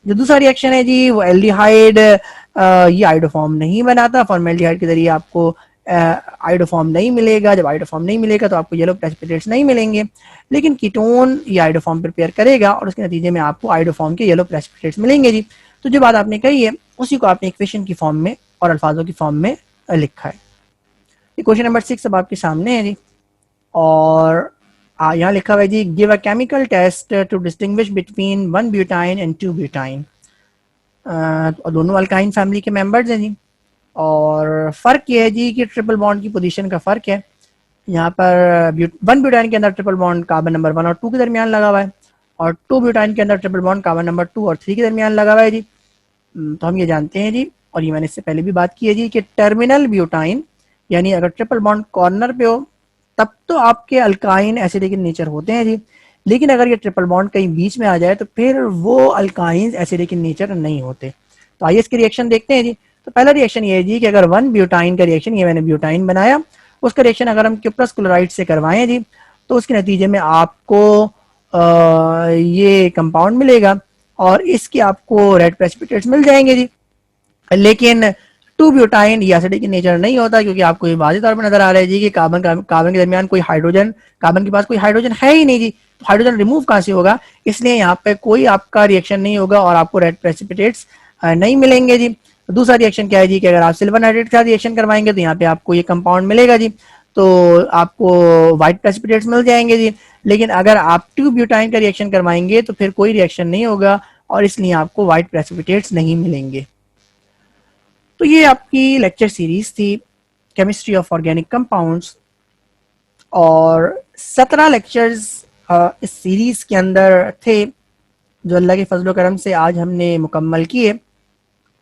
जो दूसरा रिएक्शन है जी वो एल्डिहाइड ये आइडोफॉर्म नहीं बनाता, फॉर्मेल्डिहाइड के जरिए आपको आइडोफॉर्म नहीं मिलेगा। जब आइडोफॉर्म नहीं मिलेगा तो आपको येलो प्रेसिपिटेट्स नहीं मिलेंगे, लेकिन कीटोन ये आइडोफॉर्म प्रिपेयर करेगा और उसके नतीजे में आपको आइडोफॉर्म के येलो प्रेसिपिटेट्स मिलेंगे जी। तो जो बात आपने कही है उसी को आपने इक्वेशन की फॉर्म में और अल्फाजों की फॉर्म में लिखा है। क्वेश्चन नंबर 6 अब आपके सामने है जी और यहाँ लिखा हुआ है जी give a chemical test to distinguish between 1 butyne and 2 butyne. दोनों अल्काइन फैमिली के मेंबर्स हैं जी, और फर्क ये है जी कि ट्रिपल बॉन्ड की पोजीशन का फर्क है। यहाँ पर 1 ब्यूटाइन के अंदर ट्रिपल बॉन्ड कार्बन नंबर 1 और 2 के दरमियान लगा हुआ है और 2 ब्यूटाइन के अंदर ट्रिपल बॉन्ड कार्बन नंबर 2 और 3 के दरमियान लगा हुआ है जी। तो हम ये जानते हैं जी, और ये मैंने इससे पहले भी बात की है जी, कि टर्मिनल ब्यूटाइन यानी अगर ट्रिपल बॉन्ड कॉर्नर पे हो तब तो आपके अल्काइन एसिडिक इन नेचर होते हैं जी, लेकिन अगर ये ट्रिपल बॉन्ड कहीं बीच में आ जाए तो फिर वो अल्काइन एसिडिक इन नेचर नहीं होते। तो आइए इसके रिएक्शन देखते हैं जी। तो पहला रिएक्शन ये है जी कि अगर 1 ब्यूटाइन का रिएक्शन, ये मैंने ब्यूटाइन बनाया, उसका रिएक्शन अगर हम क्यूप्रस क्लोराइड से करवाएं जी तो उसके नतीजे में आपको ये कंपाउंड मिलेगा और इसके आपको रेड प्रेसिपिटेट्स मिल जाएंगे जी। लेकिन 2 ब्यूटाइन ये एसिडिक इन नेचर नहीं होता क्योंकि आपको ये वाज़ेह तौर पर नजर आ रहा है जी कि कार्बन के दरमियान कोई हाइड्रोजन, कार्बन के पास कोई हाइड्रोजन है ही नहीं जी, तो हाइड्रोजन रिमूव कहाँ से होगा, इसलिए यहाँ पे कोई आपका रिएक्शन नहीं होगा और आपको रेड प्रेसिपिटेट्स नहीं मिलेंगे जी। तो दूसरा रिएक्शन क्या है जी कि अगर आप सिल्वर नाइट्रेट के साथ रिएक्शन करवाएंगे तो यहाँ पे आपको ये कंपाउंड मिलेगा जी, तो आपको व्हाइट प्रेसिपिटेट्स मिल जाएंगे जी। लेकिन अगर आप 2 ब्यूटाइन का रिएक्शन करवाएंगे तो फिर कोई रिएक्शन नहीं होगा और इसलिए आपको व्हाइट प्रेसिपिटेट्स नहीं मिलेंगे। तो ये आपकी लेक्चर सीरीज थी केमिस्ट्री ऑफ ऑर्गेनिक कंपाउंड्स, और 17 लेक्चर्स इस सीरीज के अंदर थे जो अल्लाह के फजल करम से आज हमने मुकम्मल किए।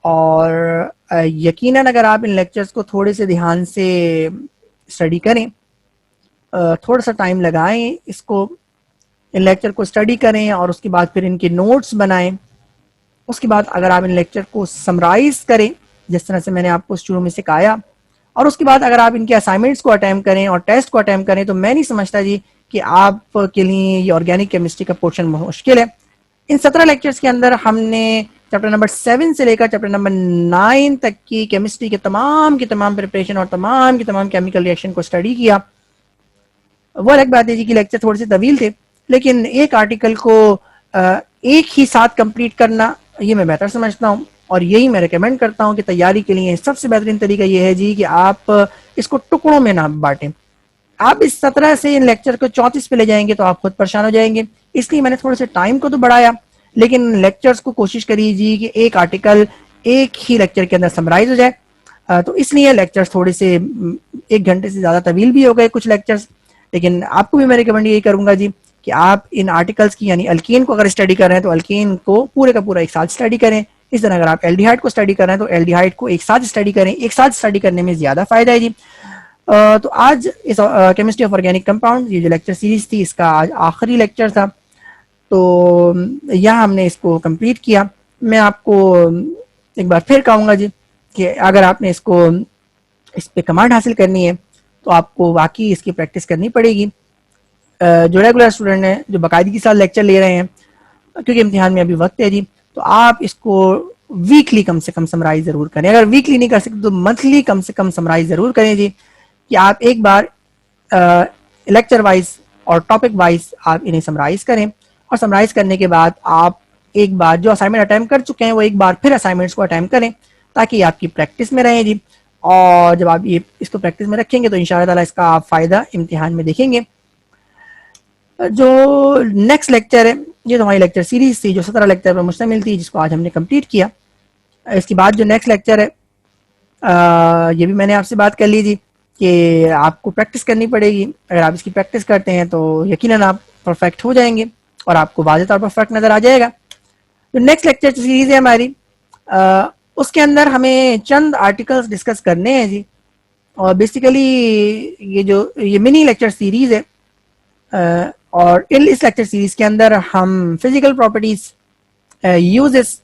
और यकीनन अगर आप इन लेक्चर्स को थोड़े से ध्यान से स्टडी करें, थोड़ा सा टाइम लगाएं इसको, इन लेक्चर को स्टडी करें और उसके बाद फिर इनके नोट्स बनाएं, उसके बाद अगर आप इन लेक्चर को समराइज करें जिस तरह से मैंने आपको शुरू में सिखाया, और उसके बाद अगर आप इनके असाइनमेंट्स को अटेम्प्ट करें और टेस्ट को अटेम्प्ट करें, तो मैं नहीं समझता जी कि आपके लिए ये ऑर्गेनिक केमिस्ट्री का पोर्शन मुश्किल है। इन 17 लेक्चर्स के अंदर हमने चैप्टर नंबर 7 से लेकर चैप्टर नंबर 9 तक की केमिस्ट्री के तमाम प्रिपरेशन और तमाम की तमाम केमिकल रिएक्शन को स्टडी किया। वो अलग बात है जी कि लेक्चर थोड़े से तवील थे, लेकिन एक आर्टिकल को एक ही साथ कंप्लीट करना ये मैं बेहतर समझता हूँ, और यही मैं रिकमेंड करता हूँ कि तैयारी के लिए सबसे बेहतरीन तरीका ये है जी कि आप इसको टुकड़ों में ना बांटें। आप इस 17 से इन लेक्चर को 34 पे ले जाएंगे तो आप खुद परेशान हो जाएंगे, इसलिए मैंने थोड़े से टाइम को तो बढ़ाया, लेकिन लेक्चर्स को कोशिश करिए जी कि एक आर्टिकल एक ही लेक्चर के अंदर समराइज हो जाए। तो इसलिए लेक्चर्स थोड़े से 1 घंटे से ज़्यादा तवील भी हो गए कुछ लेक्चर्स, लेकिन आपको भी मैं रिकमेंड यही करूंगा जी कि आप इन आर्टिकल्स की यानी अल्केन को अगर स्टडी कर रहे हैं तो अल्केन को पूरे का पूरा एक साथ स्टडी करें। इस तरह अगर आप एल्डिहाइड को स्टडी कर रहे हैं तो एल्डिहाइड को एक साथ स्टडी करें, एक साथ स्टडी करने में ज़्यादा फायदा है जी। तो आज इस केमिस्ट्री ऑफ ऑर्गेनिक कंपाउंड ये जो लेक्चर सीरीज थी इसका आज आखिरी लेक्चर था, तो यहाँ हमने इसको कंप्लीट किया। मैं आपको एक बार फिर कहूँगा जी कि अगर आपने इसको इस पे कमांड हासिल करनी है तो आपको वाकई इसकी प्रैक्टिस करनी पड़ेगी। जो रेगुलर स्टूडेंट हैं जो बाकायदगी के साथ लेक्चर ले रहे हैं, क्योंकि इम्तिहान में अभी वक्त है जी, तो आप इसको वीकली कम से कम समराइज ज़रूर करें। अगर वीकली नहीं कर सकते तो मंथली कम से कम समराइज ज़रूर करें जी, कि आप एक बार लेक्चर वाइज और टॉपिक वाइज आप इन्हें समराइज करें, और समराइज करने के बाद आप एक बार जो असाइनमेंट अटैम्प्ट कर चुके हैं वो एक बार फिर असाइनमेंट्स को अटैम्प्ट करें, ताकि आपकी प्रैक्टिस में रहें जी। और जब आप ये इसको प्रैक्टिस में रखेंगे तो इंशाअल्लाह ताला इसका आप फ़ायदा इम्तिहान में देखेंगे। जो नेक्स्ट लेक्चर है ये तो हमारी लेक्चर सीरीज थी जो 17 लेक्चर पर मुश्तमिल थी, जिसको आज हमने कंप्लीट किया। इसके बाद जो नेक्स्ट लेक्चर है ये भी मैंने आपसे बात कर ली थी कि आपको प्रैक्टिस करनी पड़ेगी। अगर आप इसकी प्रैक्टिस करते हैं तो यकीनन आप परफेक्ट हो जाएंगे और आपको वाज़ेह तौर पर फ़र्क नज़र आ जाएगा। जो नेक्स्ट लेक्चर सीरीज़ है हमारी उसके अंदर हमें चंद आर्टिकल्स डिस्कस करने हैं जी, और बेसिकली ये मिनी लेक्चर सीरीज़ है, और इस लेक्चर सीरीज़ के अंदर हम फिजिकल प्रॉपर्टीज़, यूजेस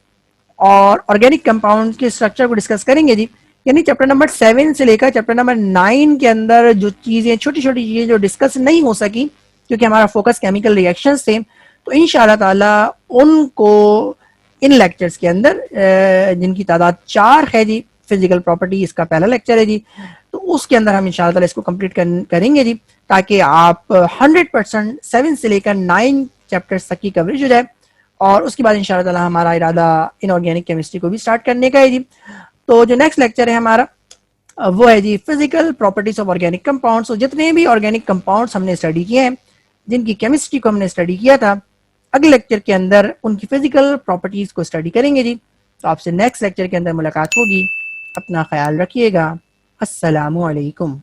और ऑर्गेनिक कंपाउंड के स्ट्रक्चर को डिस्कस करेंगे जी। यानी चैप्टर नंबर 7 से लेकर चैप्टर नंबर 9 के अंदर जो चीज़ें छोटी छोटी चीज़ें जो डिस्कस नहीं हो सकी क्योंकि हमारा फोकस केमिकल रिएक्शंस थे, तो इंशाअल्लाह ताला उनको इन लेक्चर्स के अंदर जिनकी तादाद 4 है जी, फिजिकल प्रॉपर्टी इसका पहला लेक्चर है जी, तो उसके अंदर हम इंशाअल्लाह ताला इसको कंप्लीट करेंगे जी, ताकि आप 100% 7 से लेकर 9 चैप्टर्स तक की कवरेज हो जाए। और उसके बाद इंशाअल्लाह ताला हमारा इरादा इनऑर्गेनिक केमिस्ट्री को भी स्टार्ट करने का है जी। तो जो नेक्स्ट लेक्चर है हमारा वो है जी physical properties of organic compounds. तो जितने भी ऑर्गेनिक कंपाउंड्स हमने स्टडी किए हैं, जिनकी केमिस्ट्री को हमने स्टडी किया था, अगले लेक्चर के अंदर उनकी फिजिकल प्रॉपर्टीज को स्टडी करेंगे जी। तो आपसे नेक्स्ट लेक्चर के अंदर मुलाकात होगी। अपना ख्याल रखिएगा। अस्सलामु अलैकुम।